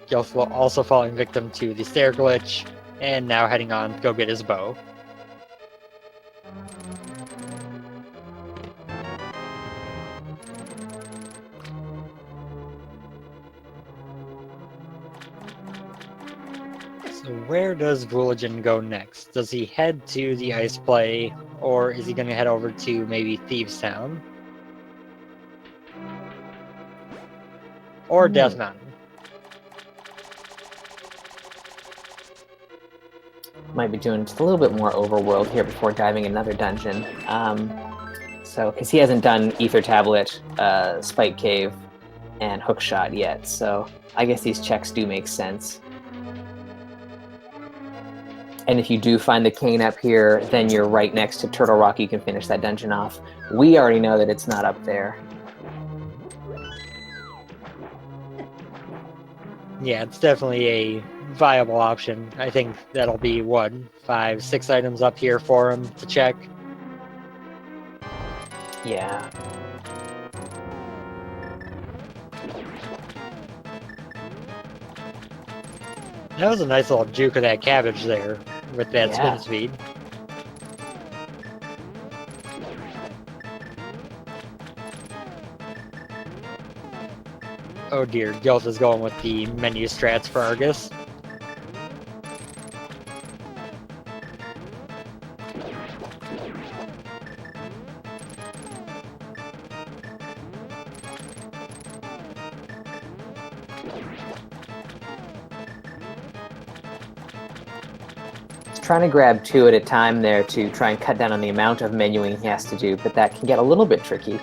Gilthflo also falling victim to the stair glitch, and now heading on to go get his bow. So where does Vulajin go next? Does he head to the ice play, or is he going to head over to maybe Thieves Town? Or Death Mountain? Might be doing just a little bit more overworld here before diving another dungeon. So, because he hasn't done Ether Tablet, Spike Cave, and Hookshot yet, so I guess these checks do make sense. And if you do find the cane up here, then you're right next to Turtle Rock. You can finish that dungeon off. We already know that it's not up there. Yeah, it's definitely a viable option. I think that'll be, what, 5, 6 items up here for him to check? Yeah. That was a nice little juke of that cabbage there, with that spin speed. Oh dear, Gilth is going with the menu strats for Argus. Trying to grab 2 at a time there to try and cut down on the amount of menuing he has to do, but that can get a little bit tricky.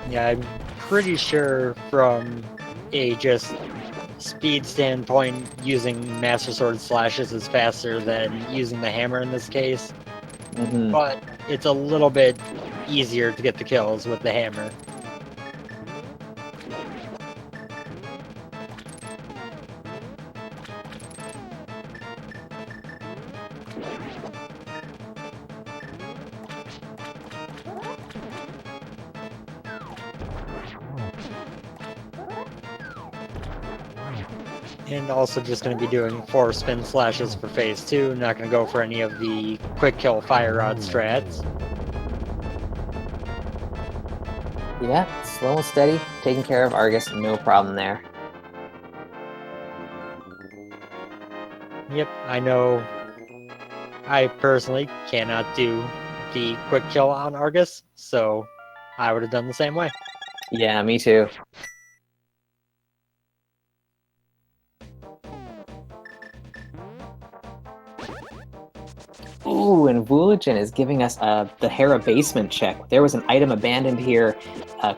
Yeah, I'm pretty sure from a just speed standpoint, using Master Sword slashes is faster than using the hammer in this case. But it's a little bit easier to get the kills with the hammer. And also just going to be doing 4 spin slashes for phase 2, not going to go for any of the quick kill fire rod strats. Yeah, slow and steady, taking care of Argus, no problem there. Yep, I know I personally cannot do the quick kill on Argus, so I would have done the same way. Yeah, me too. Ooh, and Vulajin is giving us the Hera basement check. There was an item abandoned here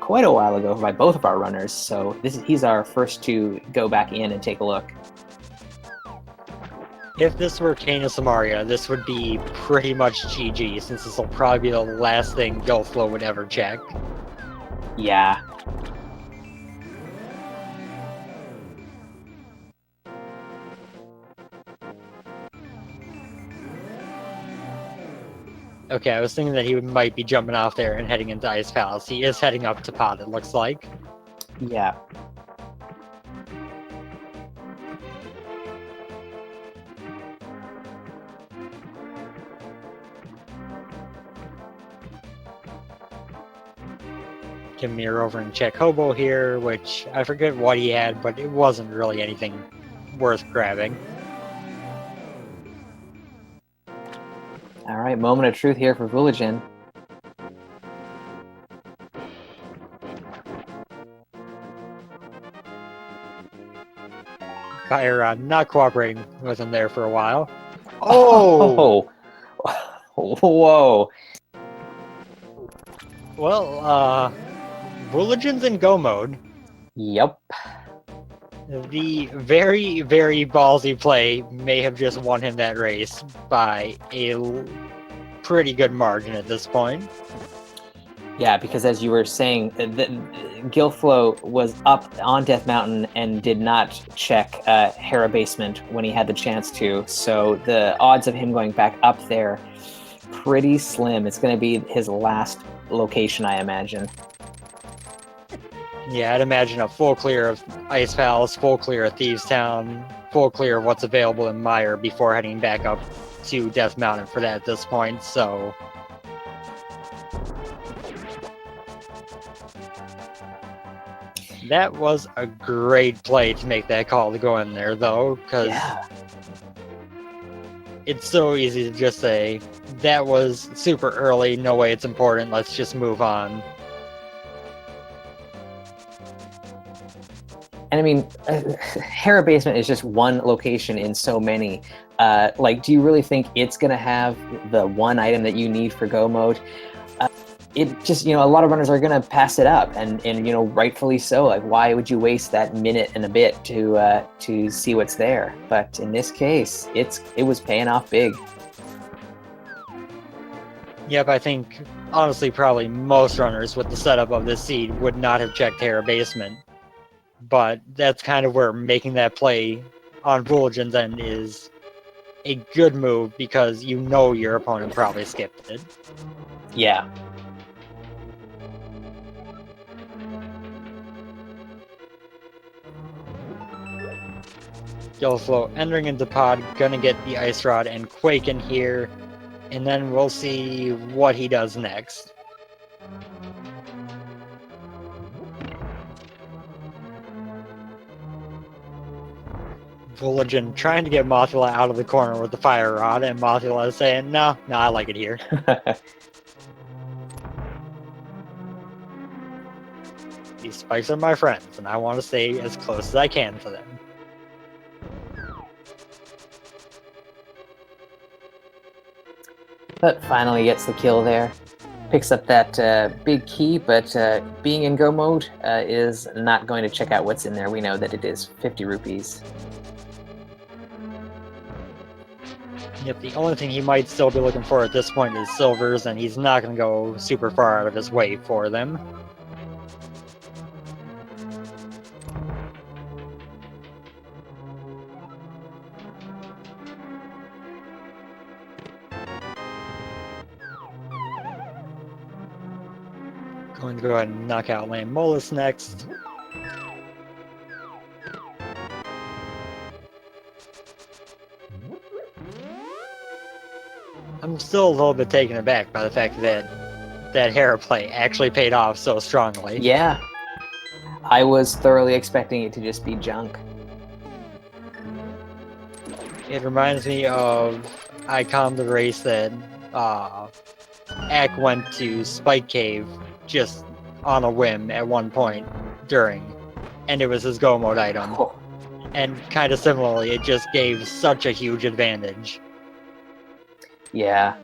quite a while ago by both of our runners, so he's our first to go back in and take a look. If this were Kena Samaria, this would be pretty much GG, since this will probably be the last thing Gilthflo would ever check. Yeah. Okay, I was thinking that he might be jumping off there and heading into Ice Palace. He is heading up to Pod, it looks like. Yeah. Give Mire over and check Hobo here, which I forget what he had, but it wasn't really anything worth grabbing. All right, moment of truth here for Vulajin. Fire not cooperating with him there for a while. Oh! Whoa. Well, Vulajin's in go mode. Yep. The very, very ballsy play may have just won him that race by a pretty good margin at this point. Yeah, because as you were saying, Gilthflo was up on Death Mountain and did not check Hera Basement when he had the chance to. So the odds of him going back up there, pretty slim. It's going to be his last location, I imagine. Yeah, I'd imagine a full clear of Ice Palace, full clear of Thieves Town, full clear of what's available in Mire before heading back up to Death Mountain for that at this point, so... That was a great play to make that call to go in there, though, because it's so easy to just say, that was super early, no way it's important, let's just move on. And I mean, Hera Basement is just one location in so many. Like, do you really think it's going to have the one item that you need for go mode? It just, a lot of runners are going to pass it up, and rightfully so. Like, why would you waste that minute and a bit to see what's there? But in this case, it was paying off big. Yep, I think, honestly, probably most runners with the setup of this seed would not have checked Hera Basement. But that's kind of where making that play on Vulajin's end is a good move, because your opponent probably skipped it. Yeah. Gilthflo entering into pod, gonna get the Ice Rod and Quake in here, and then we'll see what he does next. Vulajin trying to get Mothula out of the corner with the Fire Rod, and Mothula is saying, no, I like it here. These spikes are my friends, and I want to stay as close as I can to them. But finally gets the kill there. Picks up that big key, but being in go mode is not going to check out what's in there. We know that it is 50 rupees. Yep, the only thing he might still be looking for at this point is silvers, and he's not going to go super far out of his way for them. Going to go ahead and knock out Lame Molus next. I'm still a little bit taken aback by the fact that Hera play actually paid off so strongly. Yeah. I was thoroughly expecting it to just be junk. It reminds me of Icon the race that Ack went to Spike Cave just on a whim at one point during, and it was his go mode item. Oh. And kind of similarly, it just gave such a huge advantage. Yeah.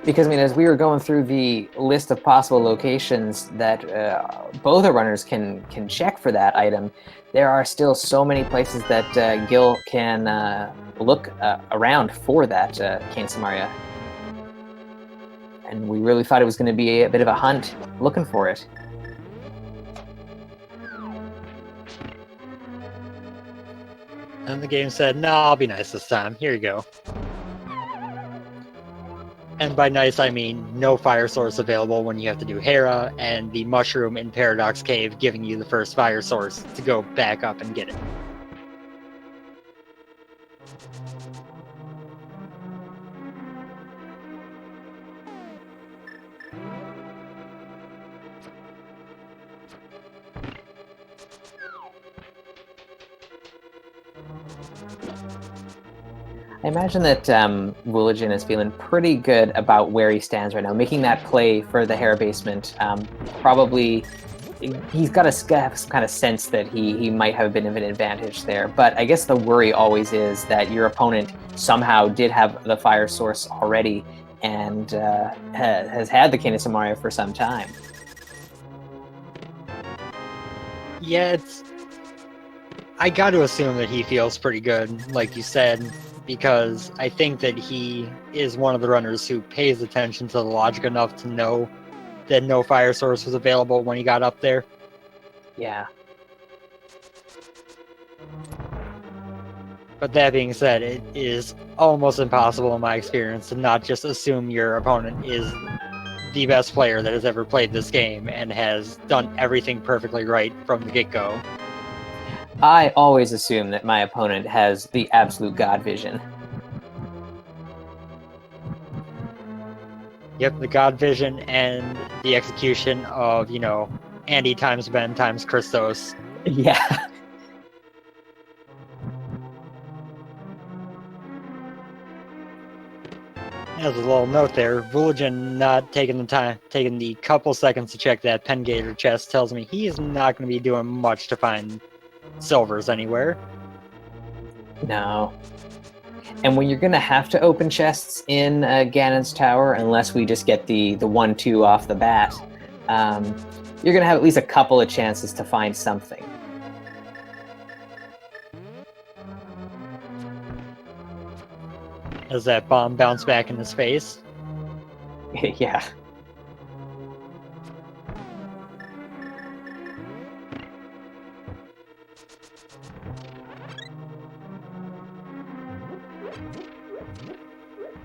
Because, I mean, as we were going through the list of possible locations that both our runners can check for that item, there are still so many places that Gil can look around for that Cane Samaria. And we really thought it was going to be a bit of a hunt looking for it. And the game said, no, I'll be nice this time. Here you go. And by nice, I mean no fire source available when you have to do Hera, and the mushroom in Paradox Cave giving you the first fire source to go back up and get it. I imagine that Vulajin is feeling pretty good about where he stands right now. Making that play for the Hera basement, probably he's got have some kind of sense that he might have a bit of an advantage there. But I guess the worry always is that your opponent somehow did have the fire source already and has had the Cane of Samaria for some time. Yeah, I got to assume that he feels pretty good, like you said, because I think that he is one of the runners who pays attention to the logic enough to know that no fire source was available when he got up there. Yeah. But that being said, it is almost impossible in my experience to not just assume your opponent is the best player that has ever played this game and has done everything perfectly right from the get-go. I always assume that my opponent has the absolute god vision. Yep, the God Vision and the execution of, Andy times Ben times Christos. Yeah. As a little note there, Vulajin not taking the couple seconds to check that Pengator chest tells me he is not going to be doing much to find silvers anywhere. No. And when you're going to have to open chests in Ganon's Tower, unless we just get the 1-2 off the bat, you're going to have at least a couple of chances to find something. As that bomb bounced back in his face. Yeah.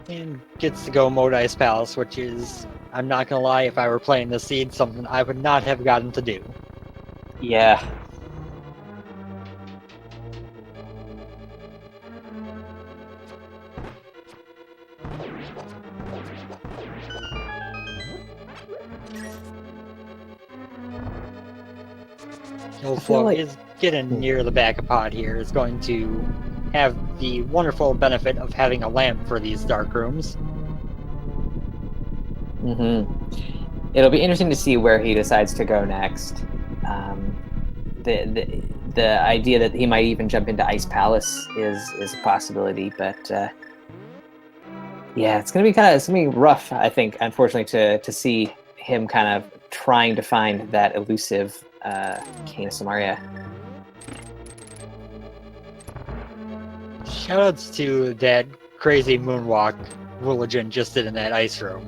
And gets to go mode Ice Palace, which is, I'm not going to lie, if I were playing this seed, something I would not have gotten to do. Yeah. Gilthflo is getting near the back of pod here. Is going to have the wonderful benefit of having a lamp for these dark rooms. It'll be interesting to see where he decides to go next. The idea that he might even jump into Ice Palace is a possibility, but yeah, it's gonna be rough. I think, unfortunately, to see him kind of trying to find that elusive Cane of Samaria. Shoutouts to that crazy moonwalk Vulajin just did in that ice room.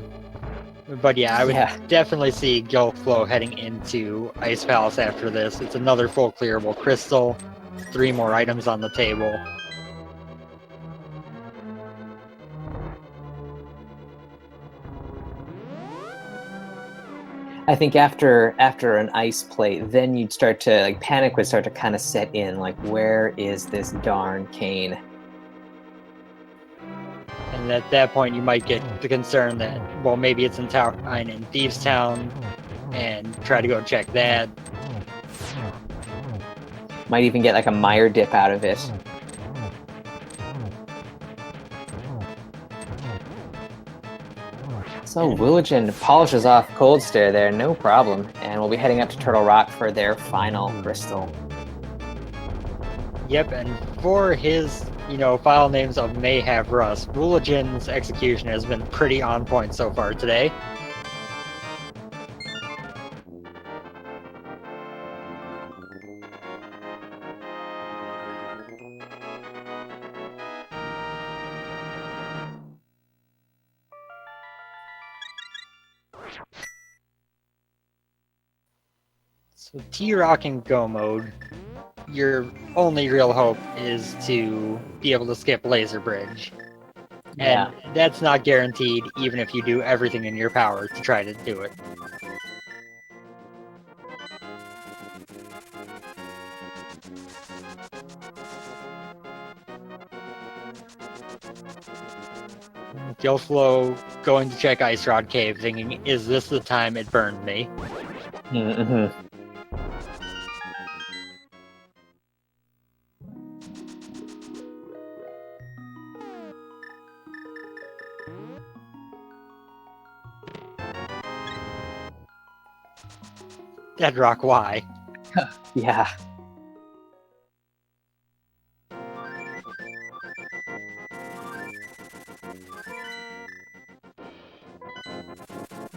But yeah, I would definitely see Gilthflo heading into Ice Palace after this. It's another full clearable crystal, 3 more items on the table. I think after an ice play, then you'd start to panic would start to kind of set in. Where is this darn cane? And at that point, you might get the concern that, well, maybe it's in Thieves Town, and try to go check that. Might even get a Mire dip out of it. So Vulajin polishes off Cold Stare there, no problem, and we'll be heading up to Turtle Rock for their final crystal. Yep, and for his, file names of May Have Rust, Vulajin's execution has been pretty on point so far today. So T-Rock and Go mode, your only real hope is to be able to skip Laser Bridge. And that's not guaranteed even if you do everything in your power to try to do it. Gilthflo going to check Ice Rod Cave thinking, is this the time it burned me? Deadrock, why? Yeah.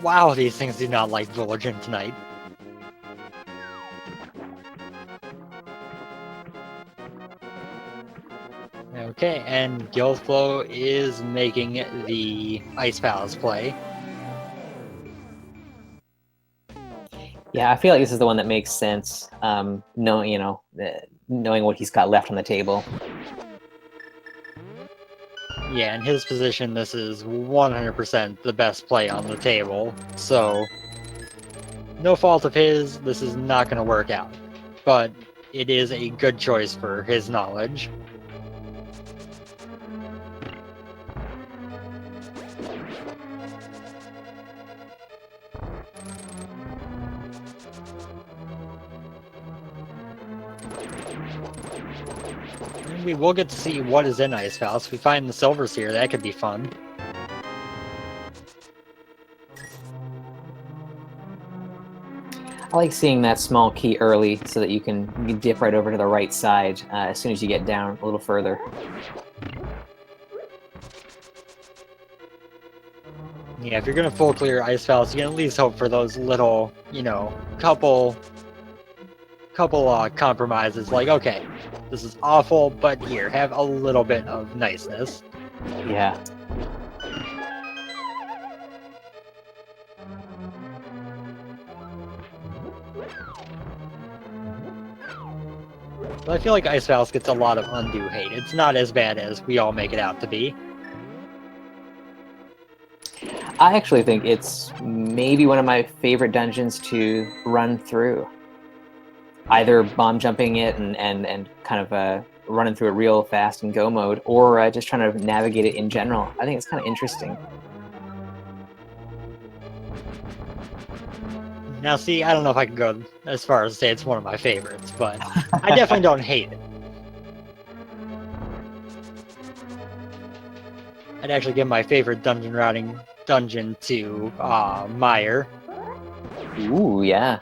Wow, these things do not like Vulajin tonight. Okay, and Gilthflo is making the Ice Palace play. Yeah, I feel like this is the one that makes sense. Knowing what he's got left on the table. Yeah, in his position, this is 100% the best play on the table. So, no fault of his, this is not going to work out. But it is a good choice for his knowledge. And we will get to see what is in Ice Palace. If we find the silvers here, that could be fun. I like seeing that small key early so that you can dip right over to the right side as soon as you get down a little further. Yeah, if you're going to full clear Ice Palace, you can at least hope for those little, couple compromises. Like, okay, this is awful, but here, have a little bit of niceness. Yeah. But I feel like Ice Palace gets a lot of undue hate. It's not as bad as we all make it out to be. I actually think it's maybe one of my favorite dungeons to run through. Either bomb jumping it and kind of running through it real fast in go mode, or just trying to navigate it in general. I think it's kind of interesting. Now, see, I don't know if I can go as far as to say it's one of my favorites, but I definitely don't hate it. I'd actually give my favorite dungeon routing dungeon to Mire. Ooh, yeah.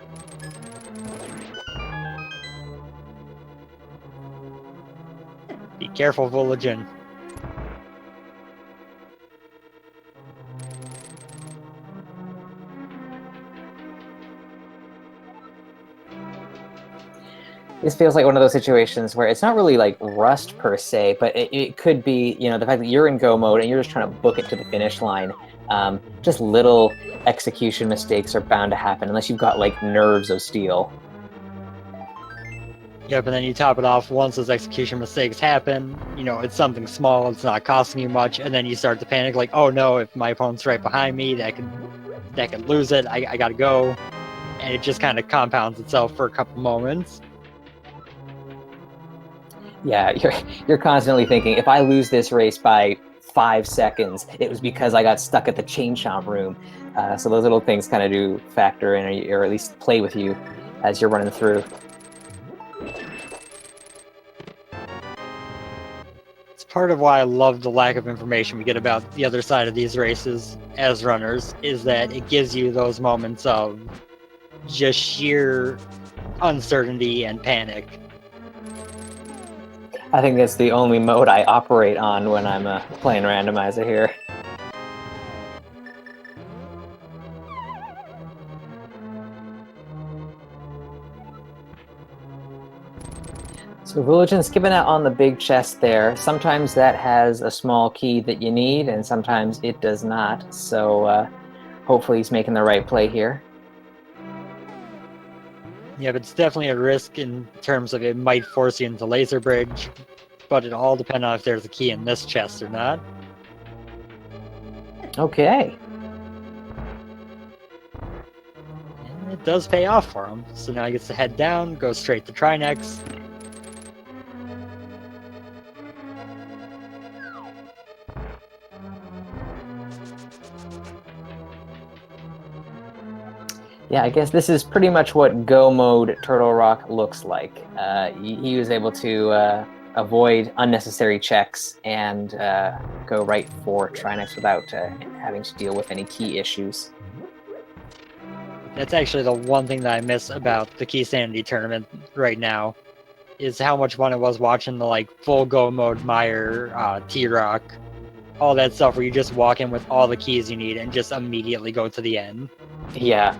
Be careful, Vulajin. This feels like one of those situations where it's not really like rust per se, but it could be, the fact that you're in go mode and you're just trying to book it to the finish line. Just little execution mistakes are bound to happen unless you've got like nerves of steel. Yep, and then you top it off once those execution mistakes happen. It's something small, it's not costing you much, and then you start to panic like, oh no, if my opponent's right behind me, that could lose it, I gotta go. And it just kind of compounds itself for a couple moments. Yeah, you're constantly thinking, if I lose this race by 5 seconds, it was because I got stuck at the chain chomp room. So those little things kind of do factor in, or at least play with you as you're running through. It's part of why I love the lack of information we get about the other side of these races as runners, is that it gives you those moments of just sheer uncertainty and panic. I think that's the only mode I operate on when I'm playing Randomizer here. So Vulajin's skipping out on the big chest there. Sometimes that has a small key that you need, and sometimes it does not. So hopefully he's making the right play here. Yeah, but it's definitely a risk in terms of it might force you into Laser Bridge, but it all depends on if there's a key in this chest or not. Okay. And it does pay off for him. So now he gets to head down, go straight to Trinex. Yeah, I guess this is pretty much what Go mode Turtle Rock looks like. He was able to avoid unnecessary checks and go right for Trinex without having to deal with any key issues. That's actually the one thing that I miss about the Key Sanity tournament right now, is how much fun it was watching the like full go mode Mire, T-Rock, all that stuff where you just walk in with all the keys you need and just immediately go to the end. Yeah.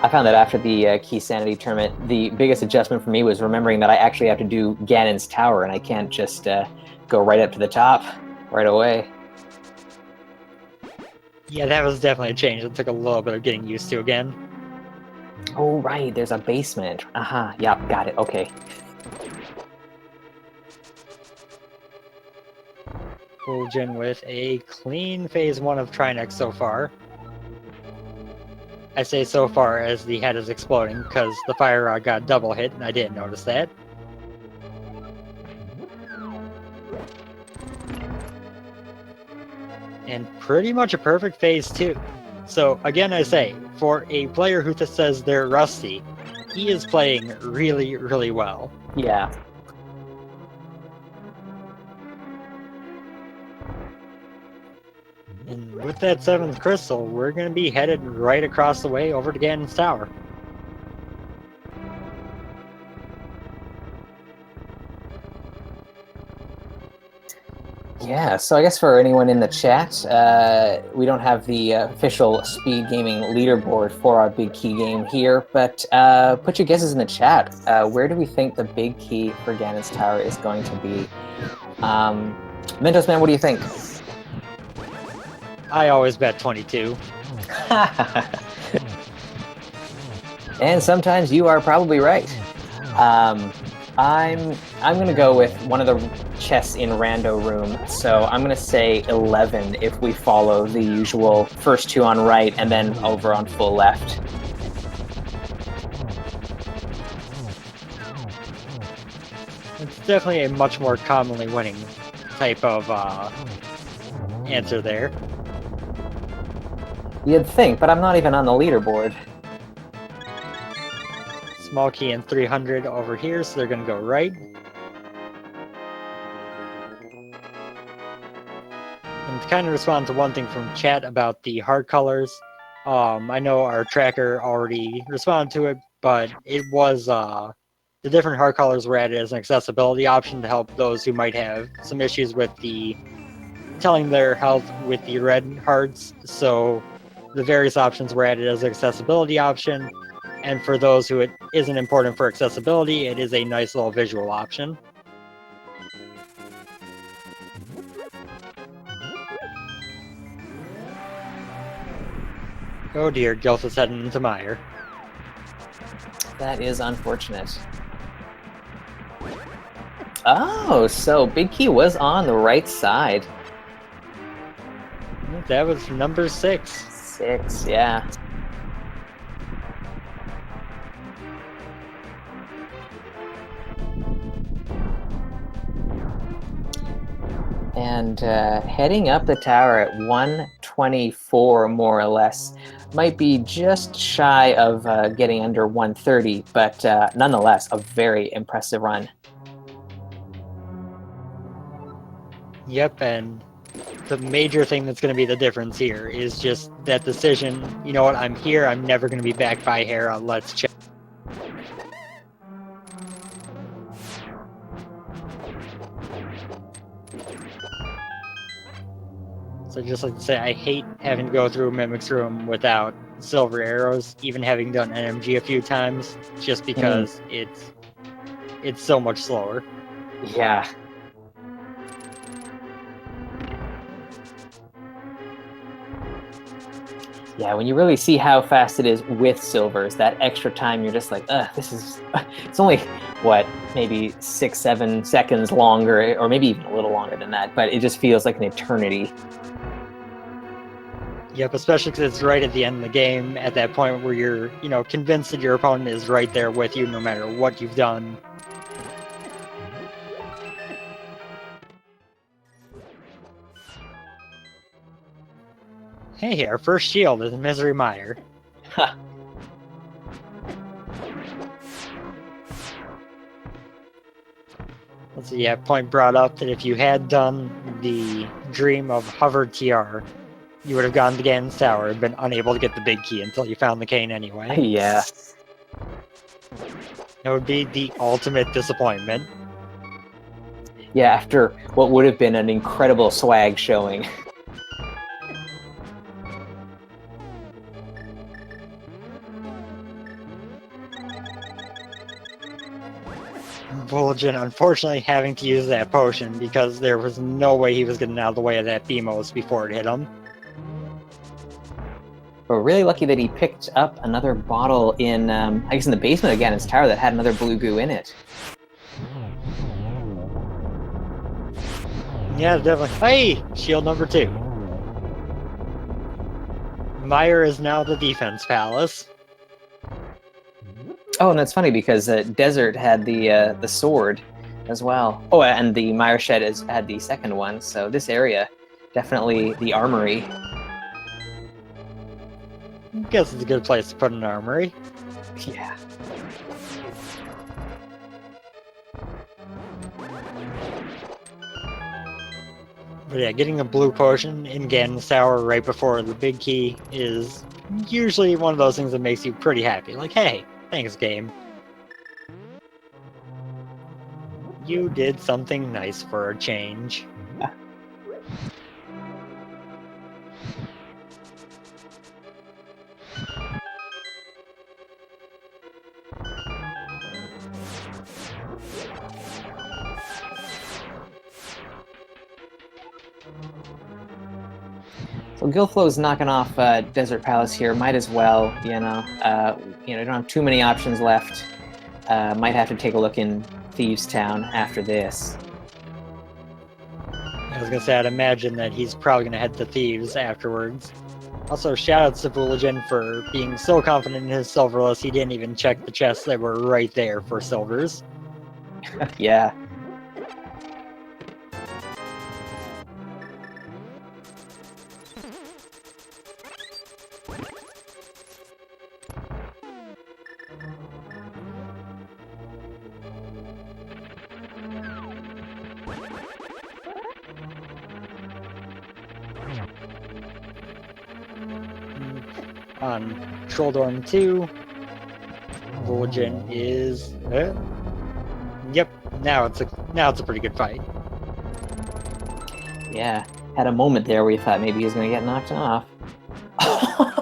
I found that after the Key Sanity tournament, the biggest adjustment for me was remembering that I actually have to do Ganon's tower, and I can't just go right up to the top right away. Yeah, that was definitely a change. It took a little bit of getting used to again. Oh, right, there's a basement. Aha, yep, got it, okay. Vulajin with a clean phase 1 of Trinex so far. I say so far as the head is exploding, because the fire rod got double hit and I didn't notice that. And pretty much a perfect phase 2. So again I say, for a player who just says they're rusty, he is playing really, really well. Yeah. And with that 7th crystal, we're going to be headed right across the way over to Ganon's tower. Yeah, so I guess for anyone in the chat, we don't have the official speed gaming leaderboard for our big key game here, but put your guesses in the chat. Where do we think the big key for Ganon's tower is going to be? Mentos Man, what do you think? I always bet 22. And sometimes you are probably right. I'm gonna go with one of the chests in Rando Room, so I'm gonna say 11 if we follow the usual first 2 on right and then over on full left. It's definitely a much more commonly winning type of answer there. You'd think, but I'm not even on the leaderboard. Small key and 300 over here, so they're going to go right. And to kind of respond to one thing from chat about the hard colors, I know our tracker already responded to it, but it was the different hard colors were added as an accessibility option to help those who might have some issues with the telling their health with the red hearts. So the various options were added as an accessibility option, and for those who it isn't important for accessibility, it is a nice little visual option. Oh dear, Gilth is heading into Mire. That is unfortunate. Oh, so Big Key was on the right side. That was number 6. 6, yeah. And heading up the tower at 124, more or less, might be just shy of getting under 130, but nonetheless, a very impressive run. Yep, and the major thing that's going to be the difference here is just that decision, you know what, I'm here, I'm never going to be back by Hera, let's check. So just like to say, I hate having to go through Mimic's room without silver arrows, even having done NMG a few times, just because it's so much slower. Yeah. Yeah, when you really see how fast it is with silvers, that extra time, you're just like, ugh, this is, it's only, what, maybe 6-7 seconds longer, or maybe even a little longer than that, but it just feels like an eternity. Yep, especially because it's right at the end of the game, at that point where you're, you know, convinced that your opponent is right there with you no matter what you've done. Hey, our first shield is Misery Mire. So yeah, point brought up that if you had done the Dream of Hover TR, you would have gone to Ganon's Tower and been unable to get the big key until you found the cane anyway. Yeah. That would be the ultimate disappointment. Yeah, after what would have been an incredible swag showing. Vulajin unfortunately having to use that potion because there was no way he was getting out of the way of that Beamos before it hit him. We're really lucky that he picked up another bottle in, I guess in the basement of Ganon's Tower that had another blue goo in it. Yeah, definitely. Hey! Shield number 2. Mire is now the defense palace. Oh, and that's funny because Desert had the sword as well. Oh, and the Mire Shed had the second one, so this area, definitely the armory. I guess it's a good place to put an armory. Yeah. But yeah, getting a blue potion in Ganon's Tower right before the big key is usually one of those things that makes you pretty happy. Like, hey, thanks, game. You did something nice for a change. So Gilthflo's knocking off Desert Palace here. Might as well, you know. Don't have too many options left. Might have to take a look in Thieves Town after this. I was gonna say, I'd imagine that he's probably gonna head to Thieves afterwards. Also, shoutouts to Vulajin for being so confident in his silverless, he didn't even check the chests that were right there for silvers. Yeah. On Trolldorm 2, Vulajin is... Yep, now it's a pretty good fight. Yeah. Had a moment there where you thought maybe he was going to get knocked off.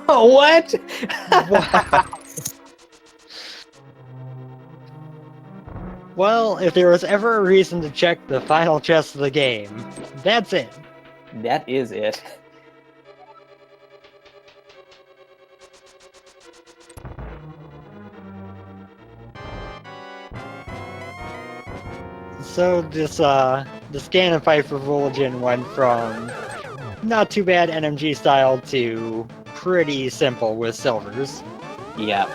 What? Wow. Well, if there was ever a reason to check the final chest of the game, that's it. That is it. So this Ganon fight for Vulajin went from not too bad NMG style to pretty simple with silvers. Yeah.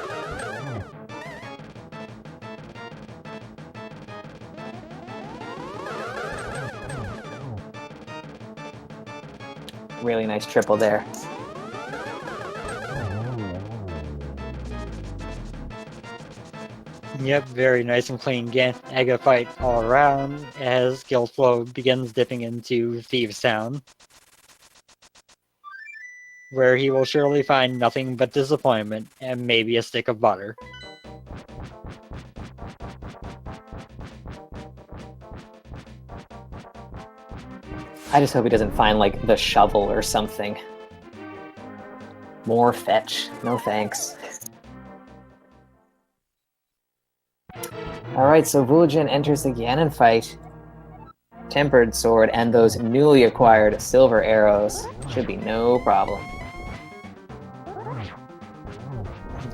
Really nice triple there. Yep, very nice and clean Aga fight all around as Gilthflo begins dipping into Thieves Town, where he will surely find nothing but disappointment and maybe a stick of butter. I just hope he doesn't find, like, the shovel or something. More fetch. No thanks. Alright, so Vulajin enters the Ganon fight. Tempered sword and those newly acquired silver arrows. Should be no problem.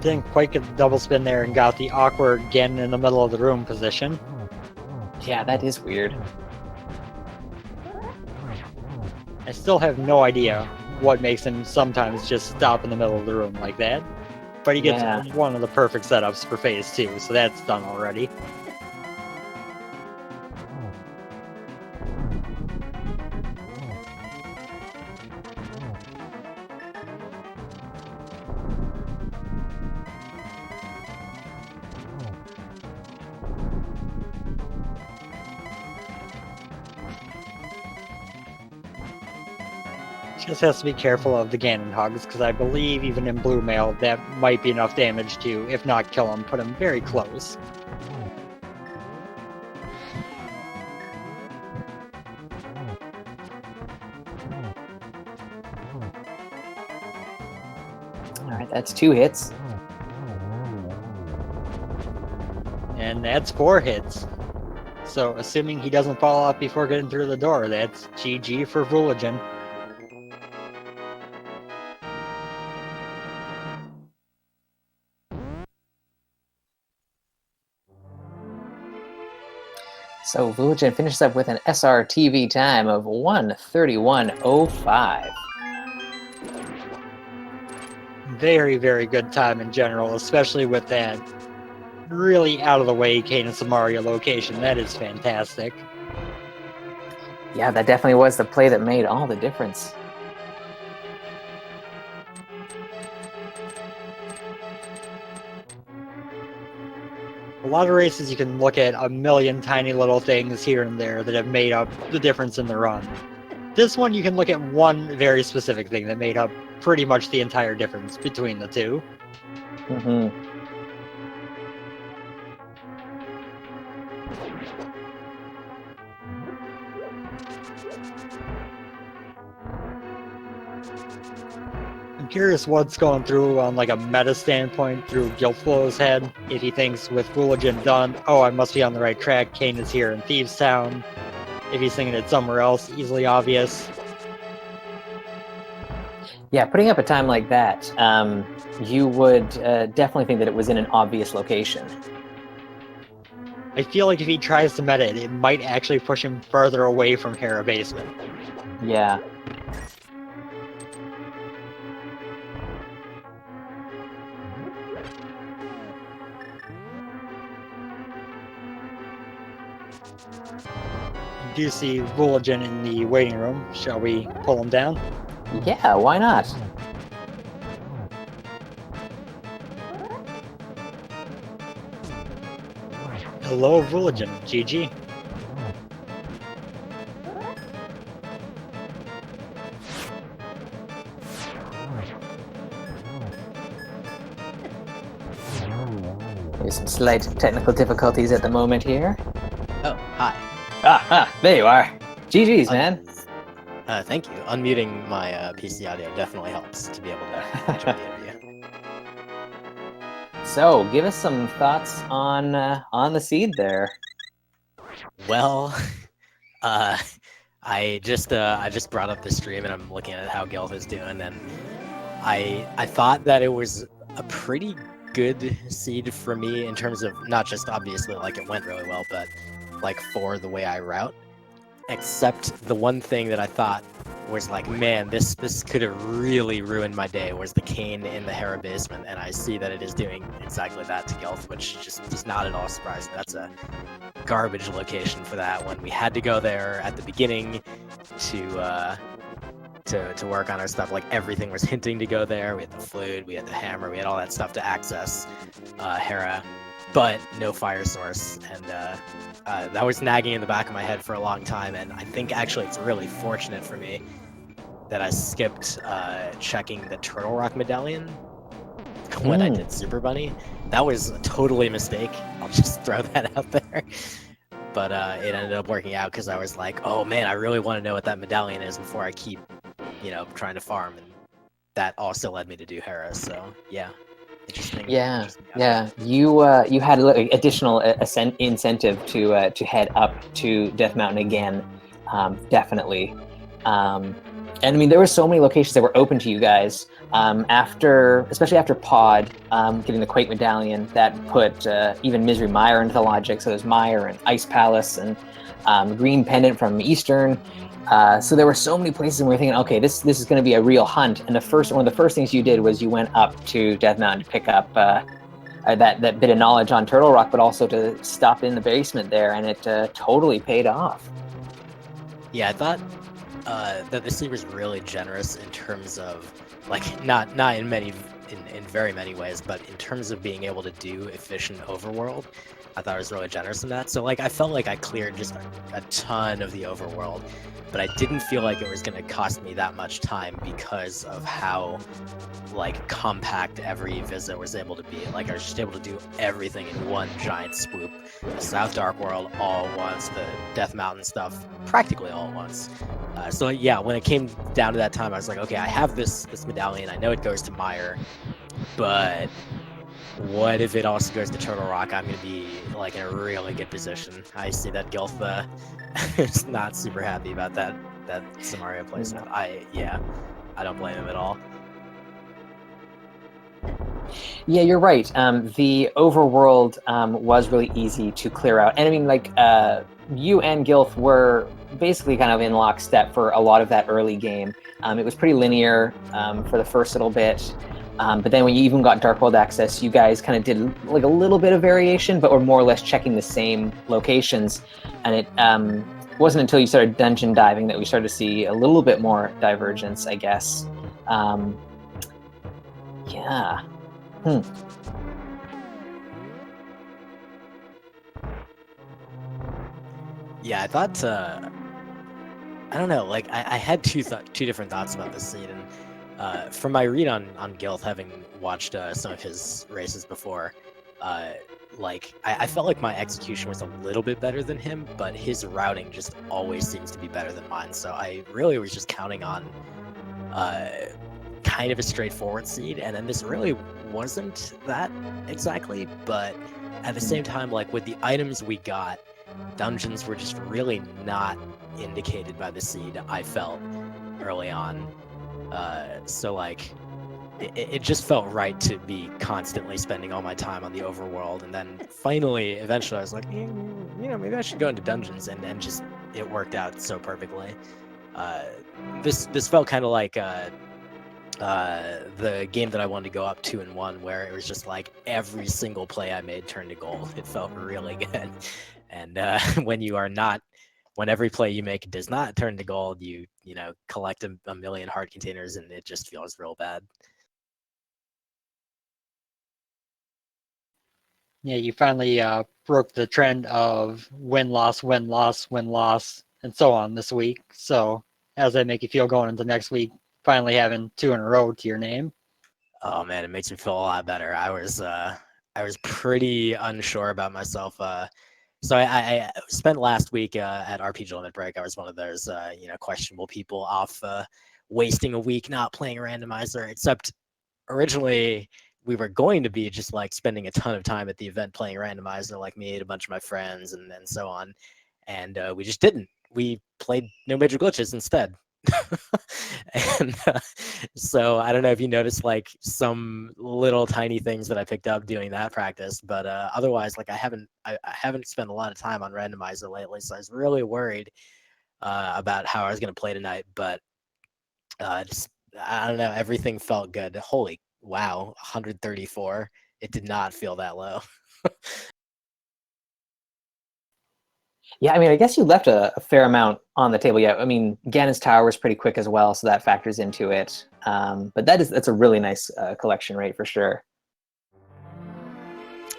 Didn't quite get the double spin there and got the awkward Ganon in the middle of the room position. Yeah, that is weird. I still have no idea what makes him sometimes just stop in the middle of the room like that. But he gets one of the perfect setups for phase 2, so that's done already. Just has to be careful of the Ganon hugs, because I believe even in blue mail that might be enough damage to, if not kill him, put him very close. Alright, that's 2 hits. And that's 4 hits. So, assuming he doesn't fall off before getting through the door, that's GG for Vulajin. So Vulajin finishes up with an SRTV time of 1:31:05. Very, very good time in general, especially with that really out-of-the-way Cadence of Mario location. That is fantastic. Yeah, that definitely was the play that made all the difference. A lot of races you can look at a million tiny little things here and there that have made up the difference in the run. This one you can look at one very specific thing that made up pretty much the entire difference between the two. Mm-hmm. I'm curious what's going through on like a meta standpoint through Gilthflo's head. If he thinks with Vulajin done, oh, I must be on the right track, Kane is here in Thieves Town. If he's thinking it somewhere else, easily obvious. Yeah, putting up a time like that, you would definitely think that it was in an obvious location. I feel like if he tries to meta it, it might actually push him further away from Hera Basement. Yeah. You do see Vulajin in the waiting room. Shall we pull him down? Yeah, why not? Hello, Vulajin. GG. There's some slight technical difficulties at the moment here. Oh, hi. There you are. GG's, man. Thank you. Unmuting my PC audio definitely helps to be able to enjoy the interview. So, give us some thoughts on the seed there. Well, I just brought up the stream and I'm looking at how Gilth is doing, and I thought that it was a pretty good seed for me in terms of not just obviously like it went really well, but like for the way I route. Except the one thing that I thought was like, man, this could have really ruined my day was the cane in the Hera basement, and I see that it is doing exactly that to Gilth, which just is not at all surprising. That's a garbage location for that when we had to go there at the beginning to work on our stuff. Like everything was hinting to go there. We had the flute, we had the hammer, we had all that stuff to access Hera, but no fire source, and that was nagging in the back of my head for a long time. And I think actually it's really fortunate for me that I skipped checking the Turtle Rock medallion when I did Super Bunny. That was a totally a mistake. I'll just throw that out there. But it ended up working out because I was like, oh man, I really want to know what that medallion is before I keep, trying to farm. And that also led me to do Hera. So yeah. Interesting. Yeah. You had additional incentive to head up to Death Mountain again, definitely. And I mean, there were so many locations that were open to you guys especially after Pod getting the Quake Medallion. That put even Misery Mire into the logic. So there's Mire and Ice Palace and Green Pendant from Eastern. So there were so many places where we were thinking, okay, this is going to be a real hunt. And one of the first things you did was you went up to Death Mountain to pick up that bit of knowledge on Turtle Rock, but also to stop in the basement there, and it totally paid off. Yeah, I thought that this league was really generous in terms of, like, not in very many ways, but in terms of being able to do efficient overworld. I thought it was really generous in that. So like I felt like I cleared just a ton of the overworld, but I didn't feel like it was going to cost me that much time because of how like compact every visit was able to be. Like I was just able to do everything in one giant swoop. The South Dark World all at once, the Death Mountain stuff practically all at once. So yeah, when it came down to that time, I was like, okay, I have this medallion. I know it goes to Mire, but what if it also goes to Turtle Rock? I'm going to be like in a really good position. I see that Gilth is not super happy about that Samaria placement. I don't blame him at all. Yeah, you're right. The overworld was really easy to clear out. And I mean, like, you and Gilth were basically kind of in lockstep for a lot of that early game. It was pretty linear for the first little bit. But then when you even got Dark World access, you guys kind of did like a little bit of variation, but were more or less checking the same locations. And it wasn't until you started dungeon diving that we started to see a little bit more divergence, I guess. Yeah. Yeah, I thought, I don't know, like, I had two different thoughts about this seed, and from my read on Gilth, having watched some of his races before, like, I felt like my execution was a little bit better than him, but his routing just always seems to be better than mine, so I really was just counting on kind of a straightforward seed, and then this really wasn't that exactly, but at the same time, like, with the items we got, dungeons were just really not indicated by the seed, I felt, early on. So, like, it just felt right to be constantly spending all my time on the overworld, and then finally, eventually, I was like, you know, maybe I should go into dungeons, and just, it worked out so perfectly. This felt kind of like the game that I wanted to go up 2-1, where it was just like every single play I made turned to gold. It felt really good. And when every play you make does not turn to gold, you know, collect a million heart containers, and it just feels real bad. Yeah, you finally broke the trend of win-loss, win-loss, win-loss, and so on this week. So how does that make you feel going into next week, finally having 2 in a row to your name? Oh man, it makes me feel a lot better. I was pretty unsure about myself. So I spent last week at RPG Limit Break. I was one of those you know, questionable people off wasting a week not playing Randomizer. Except originally we were going to be just like spending a ton of time at the event playing Randomizer, like me and a bunch of my friends and so on. And we just didn't. We played No Major Glitches instead. And so I don't know if you noticed like some little tiny things that I picked up doing that practice, but otherwise, like I haven't spent a lot of time on Randomizer lately, so I was really worried about how I was going to play tonight. But just, I don't know, everything felt good. Holy wow, 134! It did not feel that low. Yeah, I mean, I guess you left a fair amount on the table. Yeah, I mean, Ganon's Tower was pretty quick as well, so that factors into it. But that's a really nice collection rate for sure.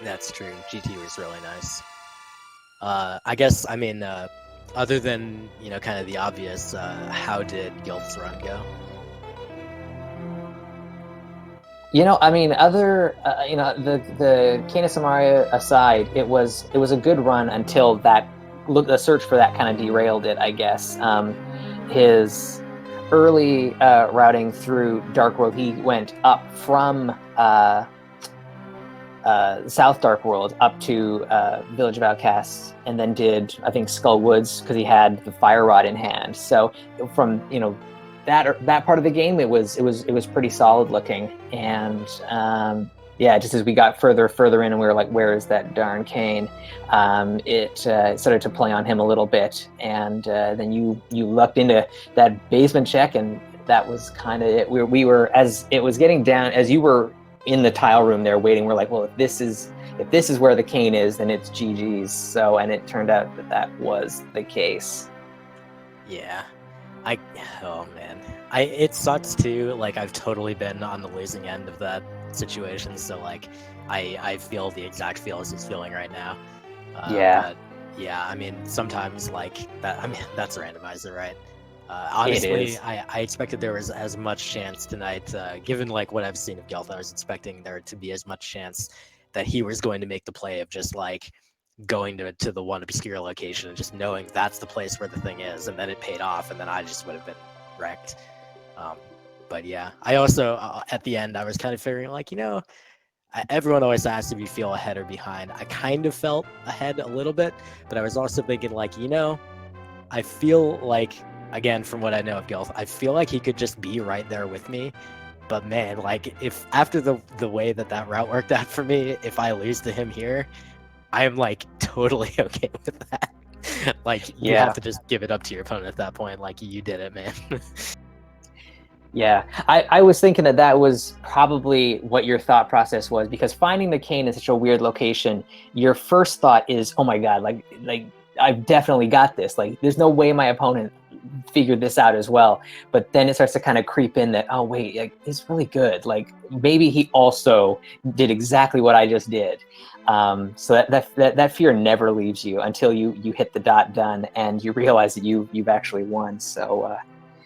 That's true. GT was really nice. I guess, I mean, other than, you know, kind of the obvious, how did Gilth's run go? You know, I mean, you know, the Kena Samaria aside, it was a good run until the search for that kind of derailed it, I guess. His early routing through Dark World, he went up from South Dark World up to Village of Outcasts, and then did, I think, Skull Woods, because he had the Fire Rod in hand. So from, you know, that part of the game, it was pretty solid looking. And yeah, just as we got further in, and we were like, where is that darn Kane? It started to play on him a little bit, and then you lucked into that basement check, and that was kind of it. We were, as it was getting down, as you were in the tile room there waiting, we're like, well, if this is where the Kane is, then it's GG's. So, and it turned out that was the case. Yeah. Oh man, it sucks too. Like, I've totally been on the losing end of that situation, so like I feel the exact feels he's feeling right now. Yeah. But yeah, I mean, sometimes like that. I mean, that's a randomizer, right? Honestly, is. I expected there was as much chance tonight, given like what I've seen of Gilth. I was expecting there to be as much chance that he was going to make the play of just like going to the one obscure location and just knowing that's the place where the thing is, and then it paid off, and then I just would have been wrecked. But yeah, I also at the end I was kind of figuring like, everyone always asks if you feel ahead or behind. I kind of felt ahead a little bit, but I was also thinking like, I feel like, again, from what I know of Gilth, I feel like he could just be right there with me. But man, like if after the way that route worked out for me, if I lose to him here, I am like totally okay with that. Like you have to just give it up to your opponent at that point. Like you did it, man. Yeah, I was thinking that was probably what your thought process was, because finding the cane in such a weird location, your first thought is, oh my god, like I've definitely got this. Like there's no way my opponent figured this out as well. But then it starts to kind of creep in that, oh wait, like, it's really good. Like maybe he also did exactly what I just did. So that fear never leaves you until you hit the dot done and you realize that you've actually won. So.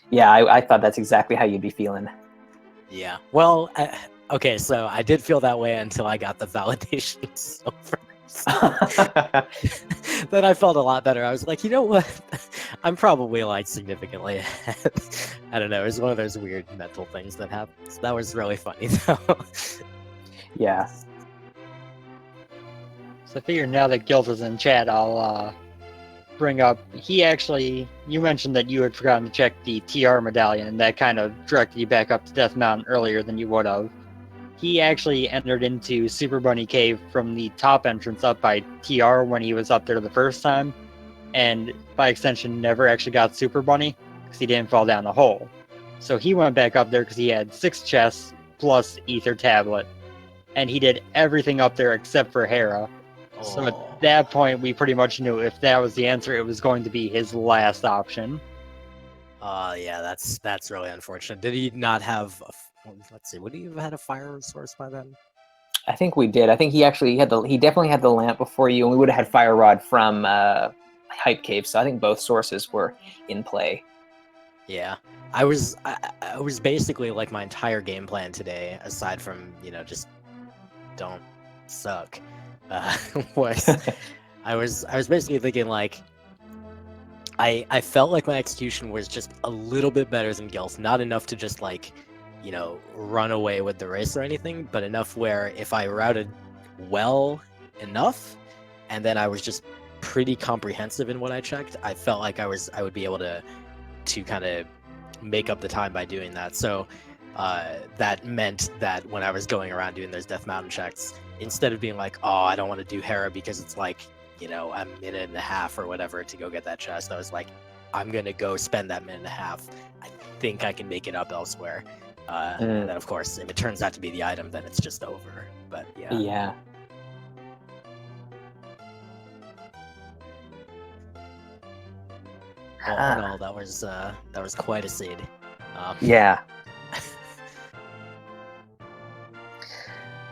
Yeah, I thought that's exactly how you'd be feeling. Yeah. Well, okay, so I did feel that way until I got the validation silver. Then I felt a lot better. I was like, you know what? I'm probably like significantly ahead. I don't know. It was one of those weird mental things that happens. That was really funny, though. Yeah. So I figure now that Gilth is in chat, I'll bring up, you mentioned that you had forgotten to check the TR medallion, and that kind of directed you back up to Death Mountain earlier than you would have. He actually entered into Super Bunny Cave from the top entrance up by TR when he was up there the first time, and by extension never actually got Super Bunny because he didn't fall down the hole. So he went back up there because he had 6 chests plus Ether Tablet, and he did everything up there except for Hera. So at that point, we pretty much knew if that was the answer, it was going to be his last option. Yeah, that's really unfortunate. Did he not have? Let's see. Would he have had a fire source by then? I think we did. I think he definitely had the lamp before you, and we would have had Fire Rod from Hype Cave. So I think both sources were in play. Yeah, I was basically like my entire game plan today, aside from just don't suck. Was I was basically thinking like I felt like my execution was just a little bit better than Gilth, not enough to just like run away with the race or anything, but enough where if I routed well enough and then I was just pretty comprehensive in what I checked, I felt like I would be able to kind of make up the time by doing that. So that meant that when I was going around doing those Death Mountain checks, instead of being like, oh, I don't want to do Hera because it's like, a minute and a half or whatever to go get that chest, I was like, I'm going to go spend that minute and a half. I think I can make it up elsewhere. And then, of course, if it turns out to be the item, then it's just over. But yeah. Yeah. All in all, that was quite a seed. Yeah.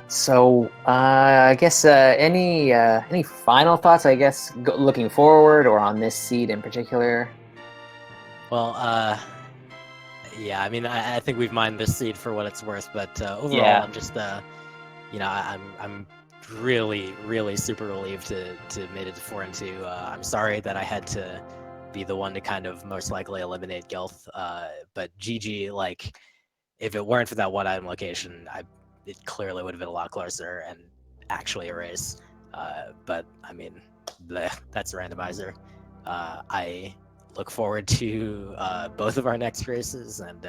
So I guess any final thoughts? I guess looking forward or on this seed in particular. Well, yeah. I mean, I think we've mined this seed for what it's worth, but overall, Yeah. I'm just I'm really, really super relieved to made it to 4 and 2. I'm sorry that I had to be the one to kind of most likely eliminate Gilth, but GG, like if it weren't for that one item location, it clearly would have been a lot closer and actually a race. But I mean, that's a randomizer. I look forward to both of our next races, and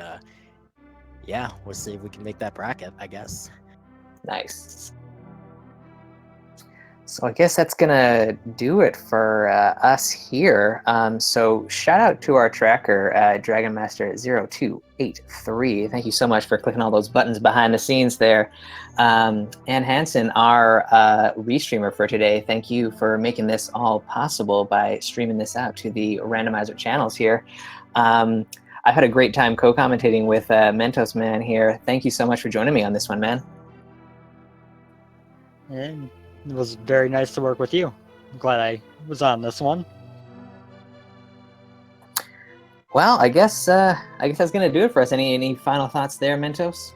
yeah, we'll see if we can make that bracket, I guess. Nice. So I guess that's gonna do it for us here. So shout out to our tracker, DragonMaster0283. Thank you so much for clicking all those buttons behind the scenes there. And Hansen, our restreamer for today, thank you for making this all possible by streaming this out to the Randomizer channels here. I've had a great time co-commentating with Mentos Man here. Thank you so much for joining me on this one, man. And it was very nice to work with you. I'm glad I was on this one. Well, I guess that's gonna do it for us. Any final thoughts there, Mentos?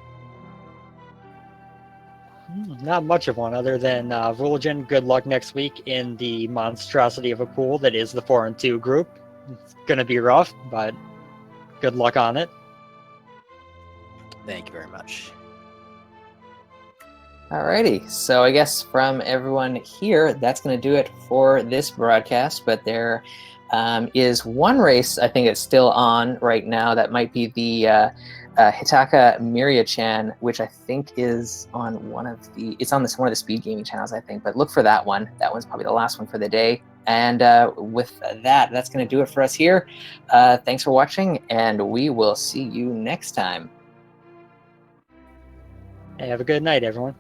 Not much of one, other than Vulajin, good luck next week in the monstrosity of a pool that is the 4 and 2 group. It's gonna be rough, but good luck on it. Thank you very much. Alrighty, so I guess from everyone here, that's going to do it for this broadcast. But there is one race I think it's still on right now. That might be the Hitaka Miria-chan, which I think is on one of the one of the speed gaming channels, I think. But look for that one. That one's probably the last one for the day. And with that, that's going to do it for us here. Thanks for watching, and we will see you next time. Hey, have a good night, everyone.